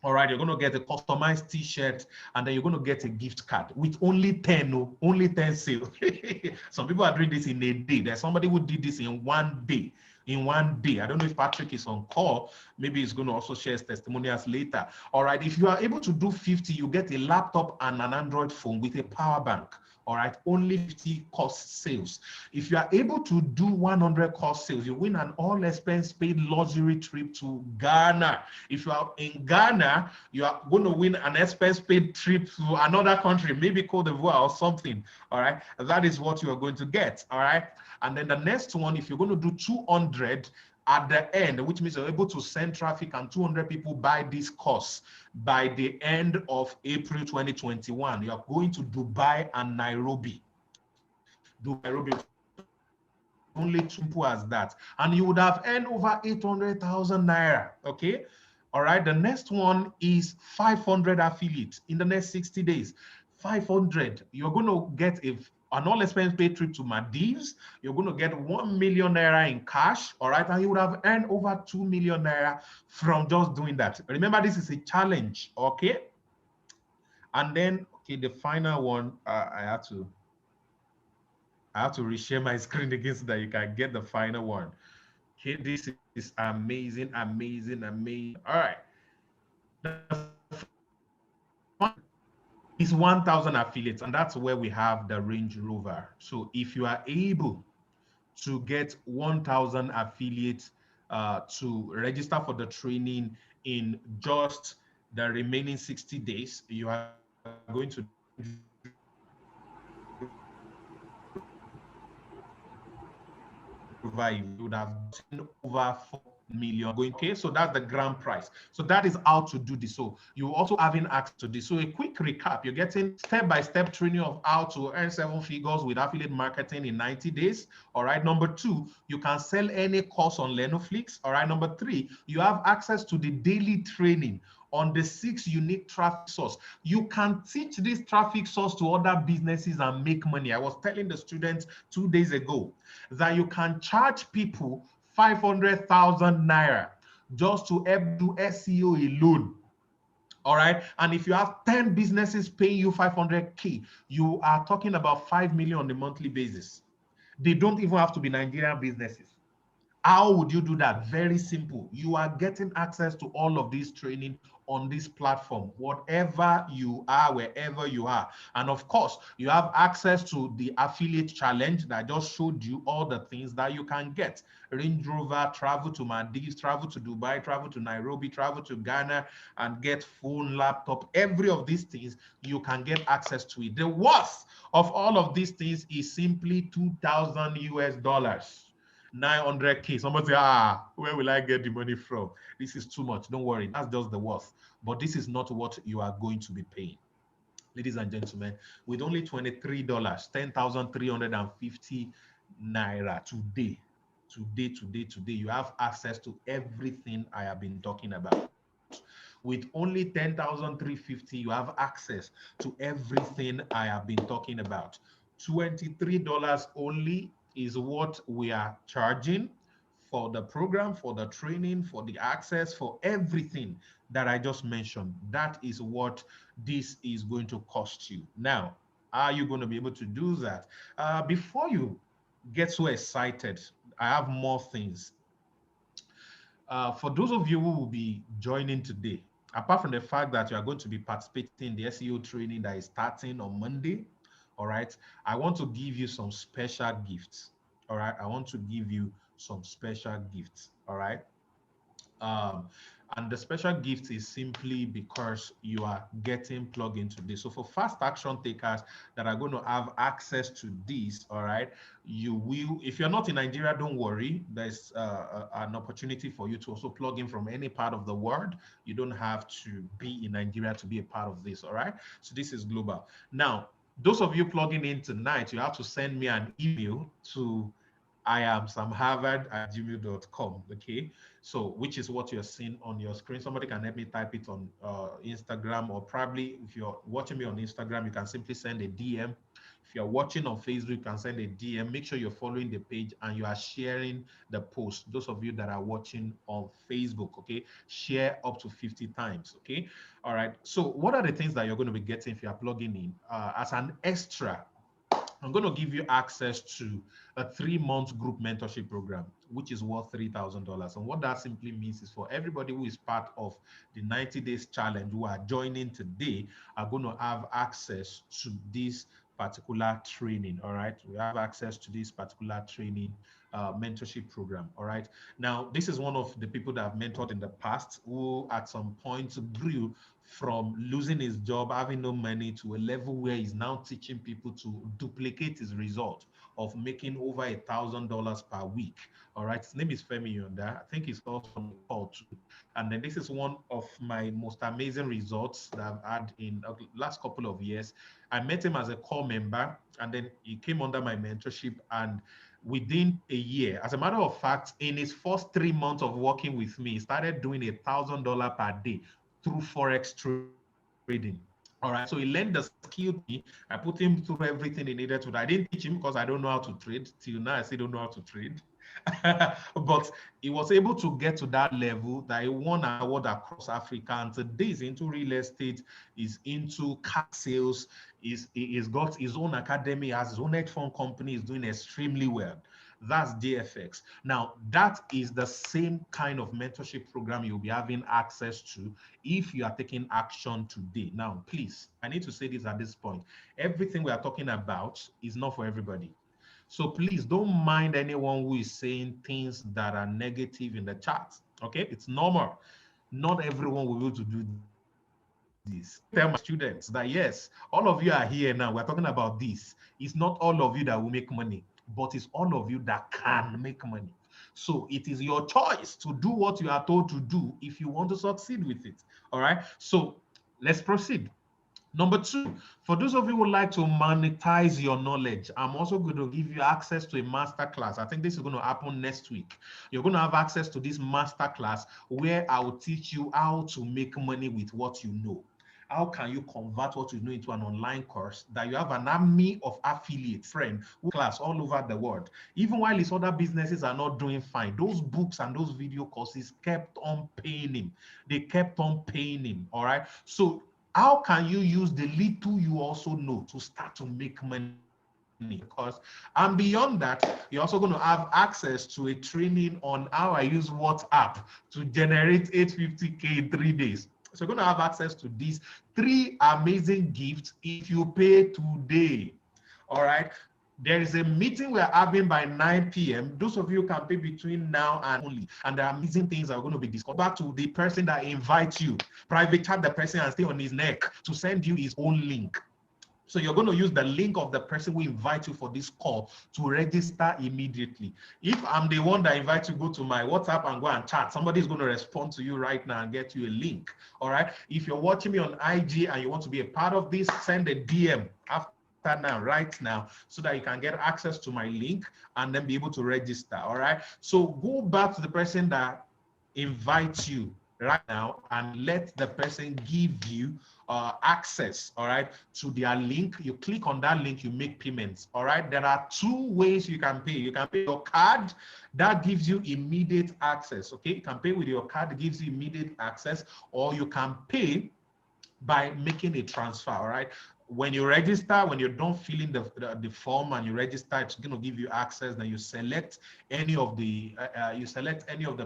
Speaker 6: All right, you're going to get a customized t-shirt, and then you're going to get a gift card with only 10, only 10 sales. Some people are doing this in a day. There's somebody who did this in 1 day. In 1 day. I don't know if Patrick is on call. Maybe he's going to also share his testimonials later. All right, if you are able to do 50, you get a laptop and an Android phone with a power bank. All right, only 50 cost sales. If you are able to do 100 cost sales, you win an all expense paid luxury trip to Ghana. If you are in Ghana, you are going to win an expense paid trip to another country, maybe Cote d'Ivoire or something. All right, that is what you are going to get. All right, and then the next one, if you're going to do 200 at the end, which means you're able to send traffic and 200 people buy this course by the end of April 2021, you are going to Dubai and Nairobi. Nairobi, only simple as that. And you would have earned over 800,000 naira, okay? All right, the next one is 500 affiliates in the next 60 days. 500, you're going to get an all expense paid trip to Maldives. You're going to get 1 million naira in cash, all right? And you would have earned over 2 million naira from just doing that. Remember, this is a challenge, okay? And then, okay, the final one, I have to reshare my screen again so that you can get the final one. Okay, this is amazing, amazing, amazing. All right. It's 1,000 affiliates, and that's where we have the Range Rover. So if you are able to get 1,000 affiliates to register for the training in just the remaining 60 days, you are going to you would have gotten over million going. Okay, so that's the grand price. So that is how to do this. So you also having access to this. So a quick recap: you're getting step-by-step training of how to earn 7 figures with affiliate marketing in 90 days. All right. Number 2, you can sell any course on Learnoflix. All right. Number 3, you have access to the daily training on the 6 unique traffic source. You can teach this traffic source to other businesses and make money. I was telling the students 2 days ago that you can charge people 500,000 naira just to help do SEO alone. All right. And if you have 10 businesses paying you 500K, you are talking about 5 million on a monthly basis. They don't even have to be Nigerian businesses. How would you do that? Very simple. You are getting access to all of this training on this platform, whatever you are, wherever you are. And of course, you have access to the affiliate challenge that I just showed you all the things that you can get. Range Rover, travel to Maldives, travel to Dubai, travel to Nairobi, travel to Ghana, and get phone, laptop, every of these things, you can get access to it. The worth of all of these things is simply 2,000 US dollars. 900K. Somebody say, where will I get the money from? This is too much. Don't worry, that's just the worth. But this is not what you are going to be paying. Ladies and gentlemen, with only $23, 10,350 naira today, you have access to everything I have been talking about. With only 10,350, you have access to everything I have been talking about. $23 only is what we are charging for the program, for the training, for the access, for everything that I just mentioned. That is what this is going to cost you. Now, are you going to be able to do that? Before you get so excited, I have more things. For those of you who will be joining today, apart from the fact that you are going to be participating in the SEO training that is starting on Monday, all right, I want to give you some special gifts. All right, I want to give you some special gifts. All right. Um, and the special gift is simply because you are getting plugged into this. So for fast action takers that are going to have access to this, all right, you will, if you're not in Nigeria, don't worry. There's an opportunity for you to also plug in from any part of the world. You don't have to be in Nigeria to be a part of this, all right? So this is global. Now, those of you plugging in tonight, you have to send me an email to iamsamharvard@gmail.com. Okay, so which is what you're seeing on your screen. Somebody can help me type it on Instagram, or probably if you're watching me on Instagram, you can simply send a DM. If you're watching on Facebook, you can send a DM. Make sure you're following the page and you are sharing the post. Those of you that are watching on Facebook, okay, share up to 50 times. Okay, all right. So what are the things that you're going to be getting if you are plugging in as an extra? I'm going to give you access to a 3-month group mentorship program, which is worth $3,000. And what that simply means is for everybody who is part of the 90 days challenge who are joining today are going to have access to this particular training. All right. We have access to this particular training mentorship program. All right. Now, this is one of the people that I've mentored in the past who at some point grew from losing his job, having no money, to a level where he's now teaching people to duplicate his result of making over $1,000 per week. All right, his name is Femi Yonda. I think he's also on the call too. And then this is one of my most amazing results that I've had in the last couple of years. I met him as a core member, and then he came under my mentorship, and within a year, as a matter of fact, in his first 3 months of working with me, he started doing $1,000 per day through Forex trading. All right, so he learned the skill to me. I put him through everything he needed to. I didn't teach him because I don't know how to trade. Till now, I still don't know how to trade. But he was able to get to that level that he won an award across Africa. And today he's into real estate, he's into car sales, he's got his own academy, has his own hedge fund company, he's doing extremely well. That's JFX. Now, that is the same kind of mentorship program you'll be having access to if you are taking action today. Now, please, I need to say this at this point. Everything we are talking about is not for everybody. So please don't mind anyone who is saying things that are negative in the chat. Okay, it's normal. Not everyone will be able to do this. Tell my students that yes, all of you are here now. We're talking about this. It's not all of you that will make money, but it's all of you that can make money. So it is your choice to do what you are told to do if you want to succeed with it. All right. So let's proceed. Number two, for those of you who would like to monetize your knowledge, I'm also going to give you access to a master class. I think this is going to happen next week. You're going to have access to this master class where I will teach you how to make money with what you know. How can you convert what you know into an online course that you have an army of affiliate friends who class all over the world? Even while his other businesses are not doing fine, those books and those video courses kept on paying him. They kept on paying him. All right. So how can you use the little you also know to start to make money? Because, and beyond that, you're also going to have access to a training on how I use WhatsApp to generate 850K in 3 days. So you're going to have access to these 3 amazing gifts if you pay today. All right. There is a meeting we're having by 9 p.m. Those of you can pay between now and only. And there are amazing things that are going to be discussed. Back to the person that invites you. Private chat the person and stay on his neck to send you his own link. So you're going to use the link of the person who invites you for this call to register immediately. If I'm the one that invites you, go to my WhatsApp and go and chat. Somebody's going to respond to you right now and get you a link. All right. If you're watching me on IG and you want to be a part of this, send a DM after now, right now, so that you can get access to my link and then be able to register. All right. So go back to the person that invites you right now and let the person give you access, all right, to their link. You click on that link, you make payments. All right. There are 2 ways you can pay. You can pay your card, that gives you immediate access. Okay. You can pay with your card, it gives you immediate access, or you can pay by making a transfer. All right. When you register, when you're done filling the form and you register, it's going to give you access. Then you select any of the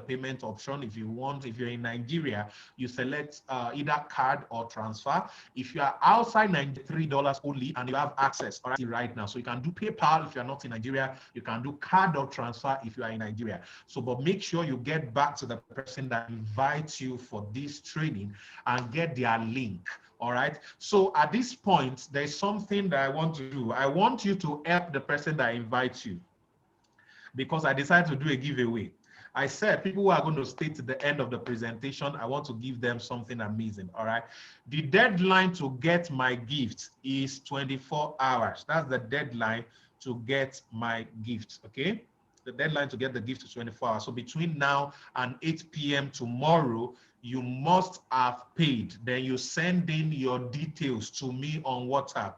Speaker 6: payment option. If you want, if you're in Nigeria, you select either card or transfer. If you are outside Nigeria, $3 only, and you have access right now. So you can do PayPal if you're not in Nigeria. You can do card or transfer if you are in Nigeria. So, but make sure you get back to the person that invites you for this training and get their link. All right. So at this point, there's something that I want to do. I want you to help the person that invites you, because I decided to do a giveaway. I said people who are going to stay to the end of the presentation, I want to give them something amazing. All right. The deadline to get my gift is 24 hours. That's the deadline to get my gift. Okay. The deadline to get the gift is 24 hours. So between now and 8 p.m. tomorrow, you must have paid. Then you send in your details to me on WhatsApp,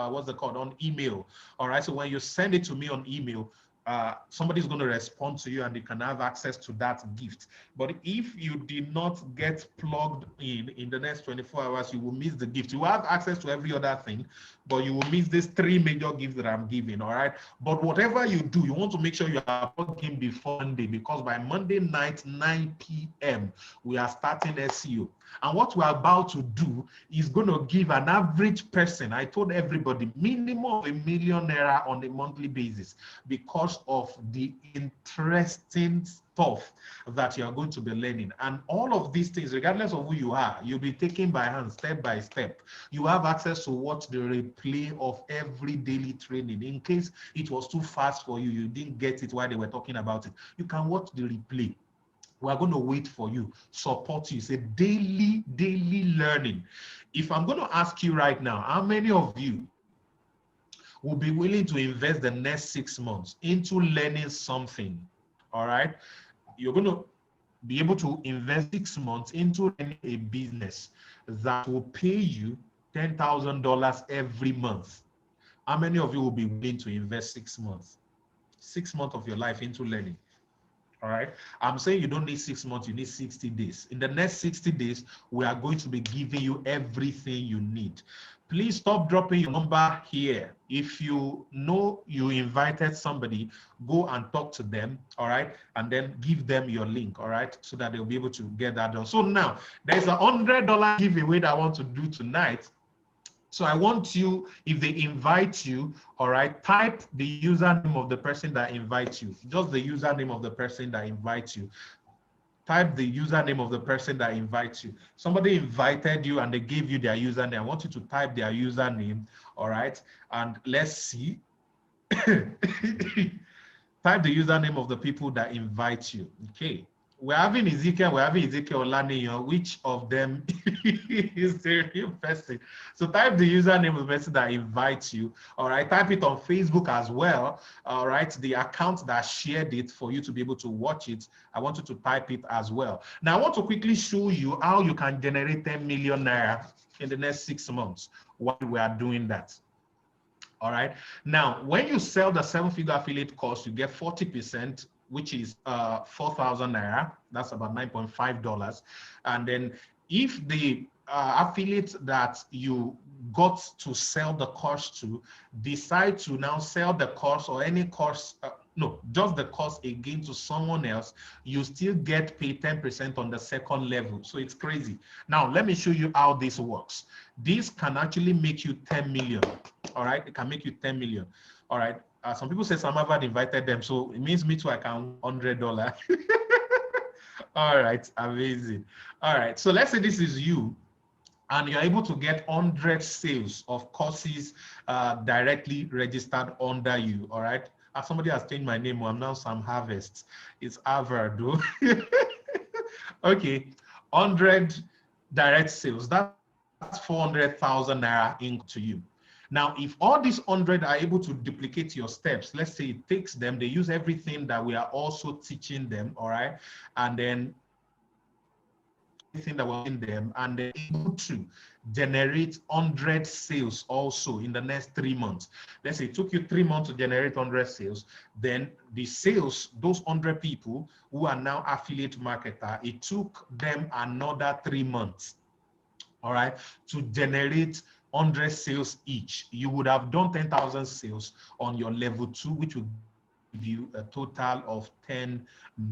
Speaker 6: what's it called, on email. All right. So when you send it to me on email, somebody's going to respond to you and they can have access to that gift. But if you did not get plugged in the next 24 hours, you will miss the gift. You will have access to every other thing, but you will miss these 3 major gifts that I'm giving. All right. But whatever you do, you want to make sure you are plugged in before Monday, because by Monday night, 9 p.m., we are starting SEO. And what we're about to do is going to give an average person, I told everybody, minimum of ₦1 million on a monthly basis, because of the interesting stuff that you are going to be learning. And all of these things, regardless of who you are, you'll be taken by hand, step by step. You have access to watch the replay of every daily training. In case it was too fast for you, you didn't get it while they were talking about it, you can watch the replay. We are going to wait for you, support you. It's a daily learning. If I'm going to ask you right now, how many of you will be willing to invest the next 6 months into learning something? All right. You're going to be able to invest 6 months into learning a business that will pay you $10,000 every month. How many of you will be willing to invest 6 months? 6 months of your life into learning. All right. I'm saying you don't need 6 months, you need 60 days. In the next 60 days, we are going to be giving you everything you need. Please stop dropping your number here. If you know you invited somebody, go and talk to them, all right, and then give them your link, all right, so that they'll be able to get that done. So now, there's a $100 giveaway that I want to do tonight. So I want you, if they invite you, all right, type the username of the person that invites you. Just the username of the person that invites you. Type the username of the person that invites you. Somebody invited you and they gave you their username. I want you to type their username, all right? And let's see. Type the username of the people that invite you. Okay. We're having Ezekiel Olaniyan. Which of them is the real person? So type the username of the person that invites you. All right. Type it on Facebook as well. All right. The account that shared it for you to be able to watch it. I want you to type it as well. Now I want to quickly show you how you can generate 10 million naira in the next 6 months while we are doing that. All right. Now, when you sell the 7-figure affiliate course, you get 40%, which is 4,000 naira. That's about $9.5. And then if the affiliate that you got to sell the course to decide to now sell the course or any course, no, just the course again to someone else, you still get paid 10% on the second level. So it's crazy. Now, let me show you how this works. This can actually make you 10 million. All right, it can make you 10 million. All right. Some people say some have invited them, so it means me too, I can $100. All right, amazing. All right, so let's say this is you and you're able to get 100 sales of courses directly registered under you. All right. Somebody has changed my name. I'm now Sam Harvest. It's Harvard. Okay, 100 direct sales. That's 400,000 naira into you. Now, if all these 100 are able to duplicate your steps, let's say it takes them, they use everything that we are also teaching them, all right? And then everything that we're in them, and they're able to generate 100 sales also in the next 3 months. Let's say it took you 3 months to generate 100 sales, then the sales, those 100 people who are now affiliate marketer, it took them another 3 months, all right, to generate 100 sales each. You would have done 10,000 sales on your level 2, which will give you a total of 10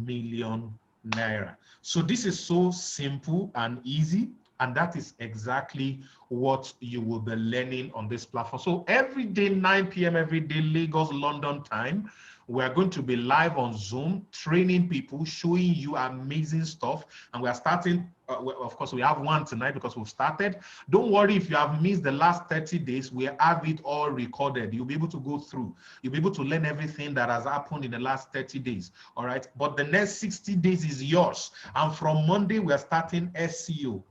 Speaker 6: million naira. So this is so simple and easy, and that is exactly what you will be learning on this platform. So every day, 9 p.m. every day, Lagos, London time, we are going to be live on Zoom, training people, showing you amazing stuff. And we are starting, of course, we have one tonight because we've started. Don't worry if you have missed the last 30 days, we have it all recorded. You'll be able to go through. You'll be able to learn everything that has happened in the last 30 days, all right? But the next 60 days is yours. And from Monday, we are starting SEO.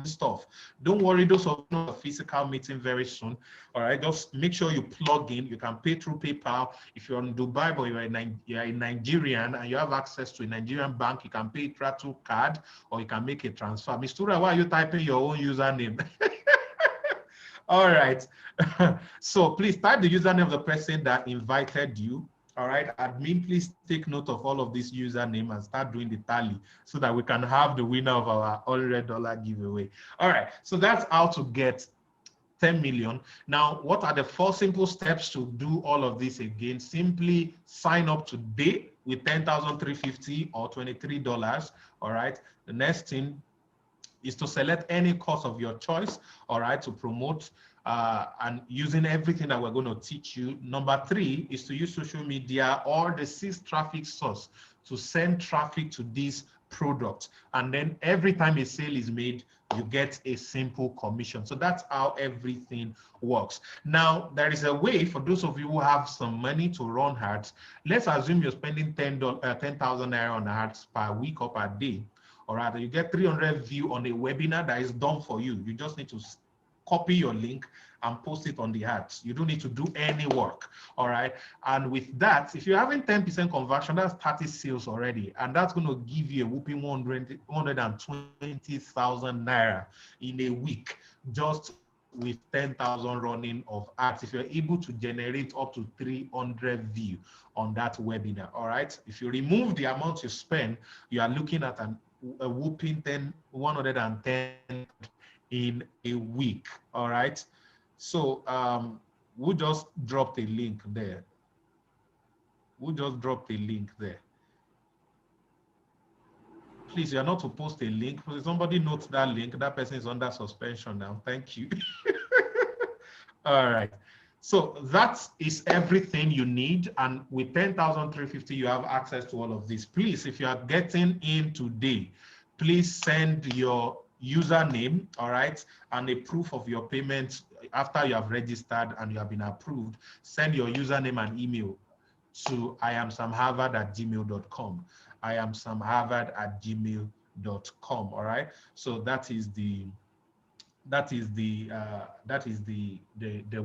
Speaker 6: Stuff. Don't worry, those of you a physical meeting very soon. All right, just make sure you plug in. You can pay through PayPal. If you're in Dubai but you're a Nigerian and you have access to a Nigerian bank, you can pay through card or you can make a transfer. Mistura, why are you typing your own username? All right. So please type the username of the person that invited you. All right, admin, please take note of all of this username and start doing the tally so that we can have the winner of our $100 giveaway. All right, so that's how to get 10 million. Now, what are the 4 simple steps to do all of this again? Simply sign up today with 10,350 or $23. All right, the next thing is to select any course of your choice, all right, to promote and using everything that we're going to teach you. Number 3 is to use social media or the 6th traffic source to send traffic to this product. And then every time a sale is made, you get a simple commission. So that's how everything works. Now, there is a way for those of you who have some money to run ads. Let's assume you're spending 10,000 naira on ads per week or per day. Or rather, you get 300 views on a webinar that is done for you. You just need to copy your link and post it on the ads. You don't need to do any work, all right? And with that, if you're having 10% conversion, that's 30 sales already. And that's going to give you a whooping 120,000 naira in a week, just with 10,000 running of ads. If you're able to generate up to 300 views on that webinar, all right? If you remove the amount you spend, you are looking at a whooping 110 in a week, all right? So we'll just drop a link there. Please, you're not to post a link. Please, somebody note that link. That person is under suspension now. Thank you. All right. So that is everything you need. And with 10,350, you have access to all of this. Please, if you are getting in today, please send your username, all right, and a proof of your payment after you have registered and you have been approved. Send your username and email. to iamsamharvard@gmail.com. iamsamharvard@gmail.com. All right. So that is the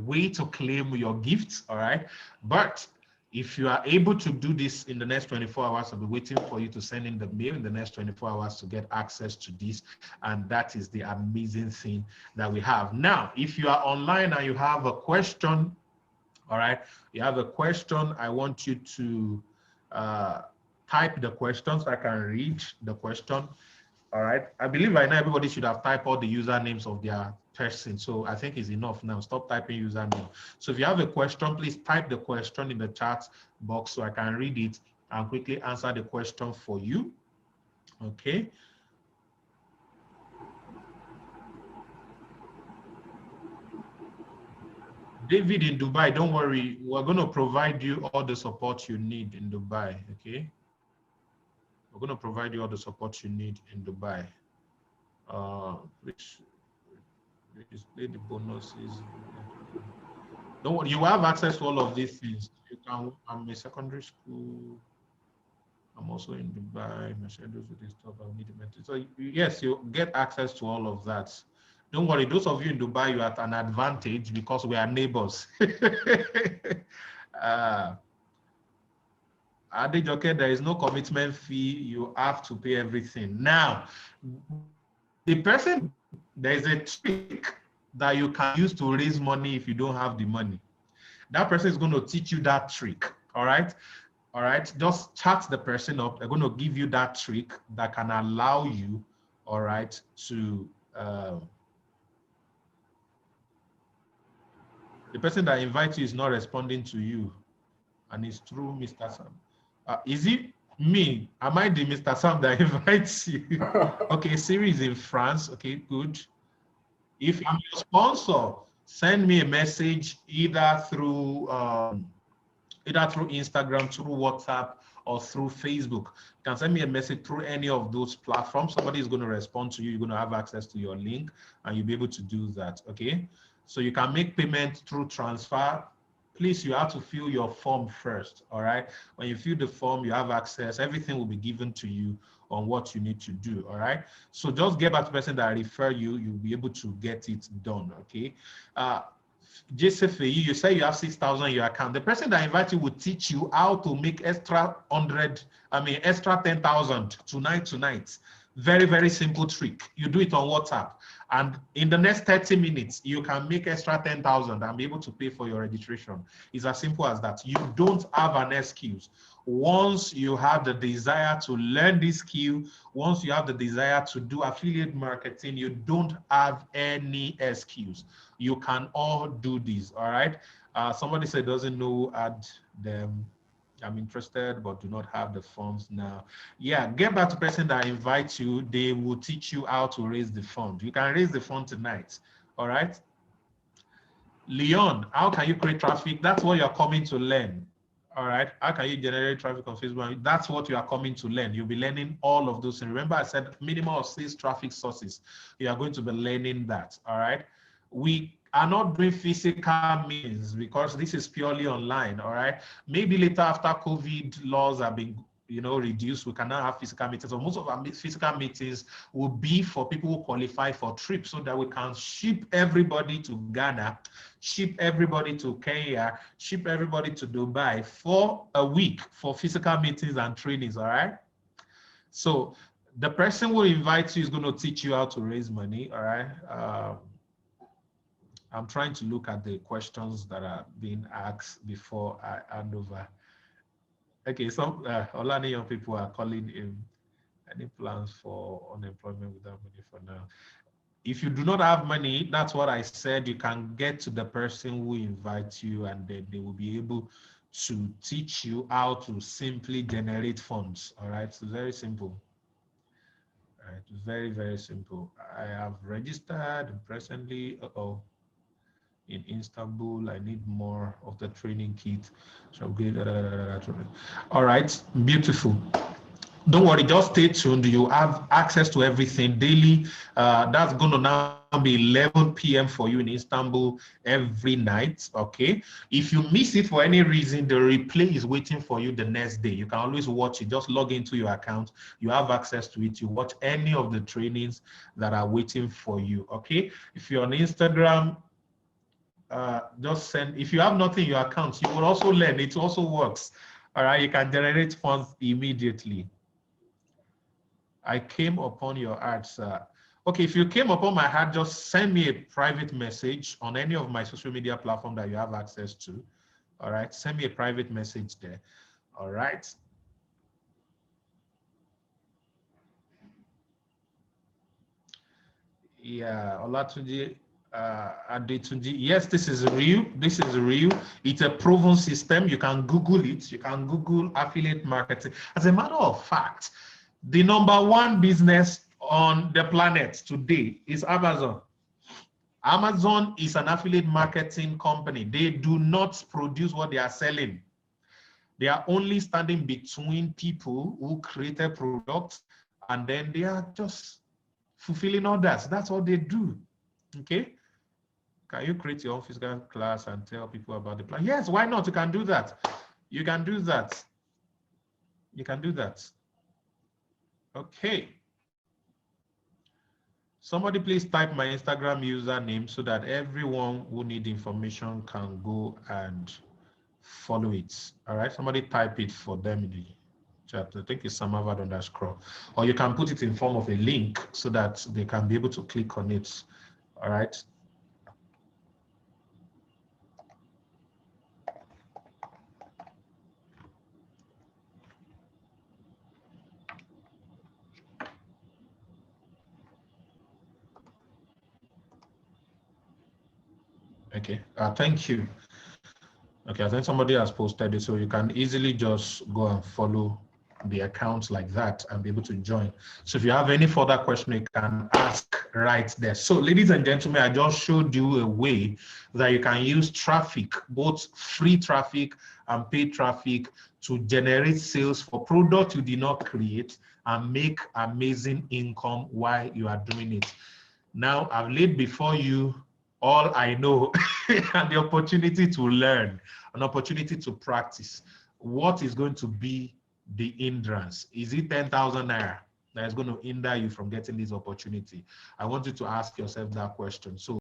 Speaker 6: way to claim your gifts. All right. But if you are able to do this in the next 24 hours, I'll be waiting for you to send in the mail in the next 24 hours to get access to this. And that is the amazing thing that we have. Now, if you are online and you have a question, all right, you have a question, I want you to type the question so I can read the question. All right. I believe right now everybody should have typed all the usernames of their person. So I think it's enough now. Stop typing username. So if you have a question, please type the question in the chat box so I can read it and quickly answer the question for you. Okay. David in Dubai, don't worry. We're going to provide you all the support you need in Dubai. Okay. We're going to provide you all the support you need in Dubai. Please display the bonuses. Don't worry, you have access to all of these things. You can. I'm a secondary school. I'm also in Dubai. My schedules with this stuff. I need to mentor. So yes, you get access to all of that. Don't worry, those of you in Dubai, you're at an advantage because we are neighbors. Adejoke, there is no commitment fee. You have to pay everything. Now, the person, there is a trick that you can use to raise money if you don't have the money. That person is going to teach you that trick. All right. All right. Just chat the person up. They're going to give you that trick that can allow you, all right, to the person that invites you is not responding to you. And it's through Mr. Sam. Is it me? Am I the Mr. Sam that invites you? Okay, Siri is in France. Okay, good. If I'm your sponsor, send me a message either through Instagram, through WhatsApp, or through Facebook. You can send me a message through any of those platforms. Somebody is going to respond to you. You're going to have access to your link, and you'll be able to do that. Okay, so you can make payment through transfer. Please, you have to fill your form first. All right. When you fill the form, you have access. Everything will be given to you on what you need to do. All right. So just get back to the person that refer you. You'll be able to get it done. Okay. Joseph, you say you have 6,000 in your account. The person that invites you will teach you how to make extra extra 10,000 tonight. Very, very simple trick. You do it on WhatsApp. And in the next 30 minutes, you can make extra 10,000 and be able to pay for your registration. It's as simple as that. You don't have an excuse. Once you have the desire to learn this skill, once you have the desire to do affiliate marketing, you don't have any excuse. You can all do this, all right? Somebody said doesn't know, add them. I'm interested, but do not have the funds now. Yeah, get back to the person that invites you. They will teach you how to raise the fund. You can raise the fund tonight, all right? Leon, how can you create traffic? That's what you're coming to learn, all right? How can you generate traffic on Facebook? That's what you are coming to learn. You'll be learning all of those. And remember, I said minimum of 6 traffic sources. You are going to be learning that, all right? We are not doing physical meetings because this is purely online, all right? Maybe later after COVID laws have been reduced, we cannot have physical meetings. So most of our physical meetings will be for people who qualify for trips so that we can ship everybody to Ghana, ship everybody to Kenya, ship everybody to Dubai for a week for physical meetings and trainings, all right? So the person who invites you is going to teach you how to raise money, all right? I'm trying to look at the questions that are being asked before I hand over. Okay, some Olani young people are calling in. Any plans for unemployment without money for now? If you do not have money, that's what I said. You can get to the person who invites you, and then they will be able to teach you how to simply generate funds. All right, it's very simple. All right, very, very simple. I have registered presently. In Istanbul, I need more of the training kit. So good. All right, beautiful. Don't worry, just stay tuned. You have access to everything daily. That's going to now be 11 p.m. for you in Istanbul every night, okay? If you miss it for any reason, the replay is waiting for you the next day. You can always watch it. Just log into your account. You have access to it. You watch any of the trainings that are waiting for you, okay? If you're on Instagram, just send. If you have nothing in your account, you will also learn. It also works, all right? You can generate funds immediately. I came upon your ad, sir. Okay, if you came upon my ad, just send me a private message on any of my social media platform that you have access to. All right, send me a private message there. All right. Yeah, Olatunji, Adetunji. Yes, this is real. This is real. It's a proven system. You can Google it. You can Google affiliate marketing. As a matter of fact, the #1 business on the planet today is Amazon. Amazon is an affiliate marketing company. They do not produce what they are selling. They are only standing between people who created products, and then they are just fulfilling orders. That's what they do. Okay? Can you create your own physical class and tell people about the plan? Yes, why not? You can do that. You can do that. You can do that. Okay. Somebody please type my Instagram username so that everyone who needs information can go and follow it. All right, somebody type it for them in the chat. I think it's samavad_. Or you can put it in form of a link so that they can be able to click on it. All right. Okay, thank you. Okay, I think somebody has posted it, so you can easily just go and follow the accounts like that and be able to join. So if you have any further question, you can ask right there. So ladies and gentlemen, I just showed you a way that you can use traffic, both free traffic and paid traffic, to generate sales for products you did not create and make amazing income while you are doing it. Now I've laid before you all I know and the opportunity to learn, an opportunity to practice. What is going to be the hindrance? Is it 10,000 naira that is going to hinder you from getting this opportunity? I want you to ask yourself that question. So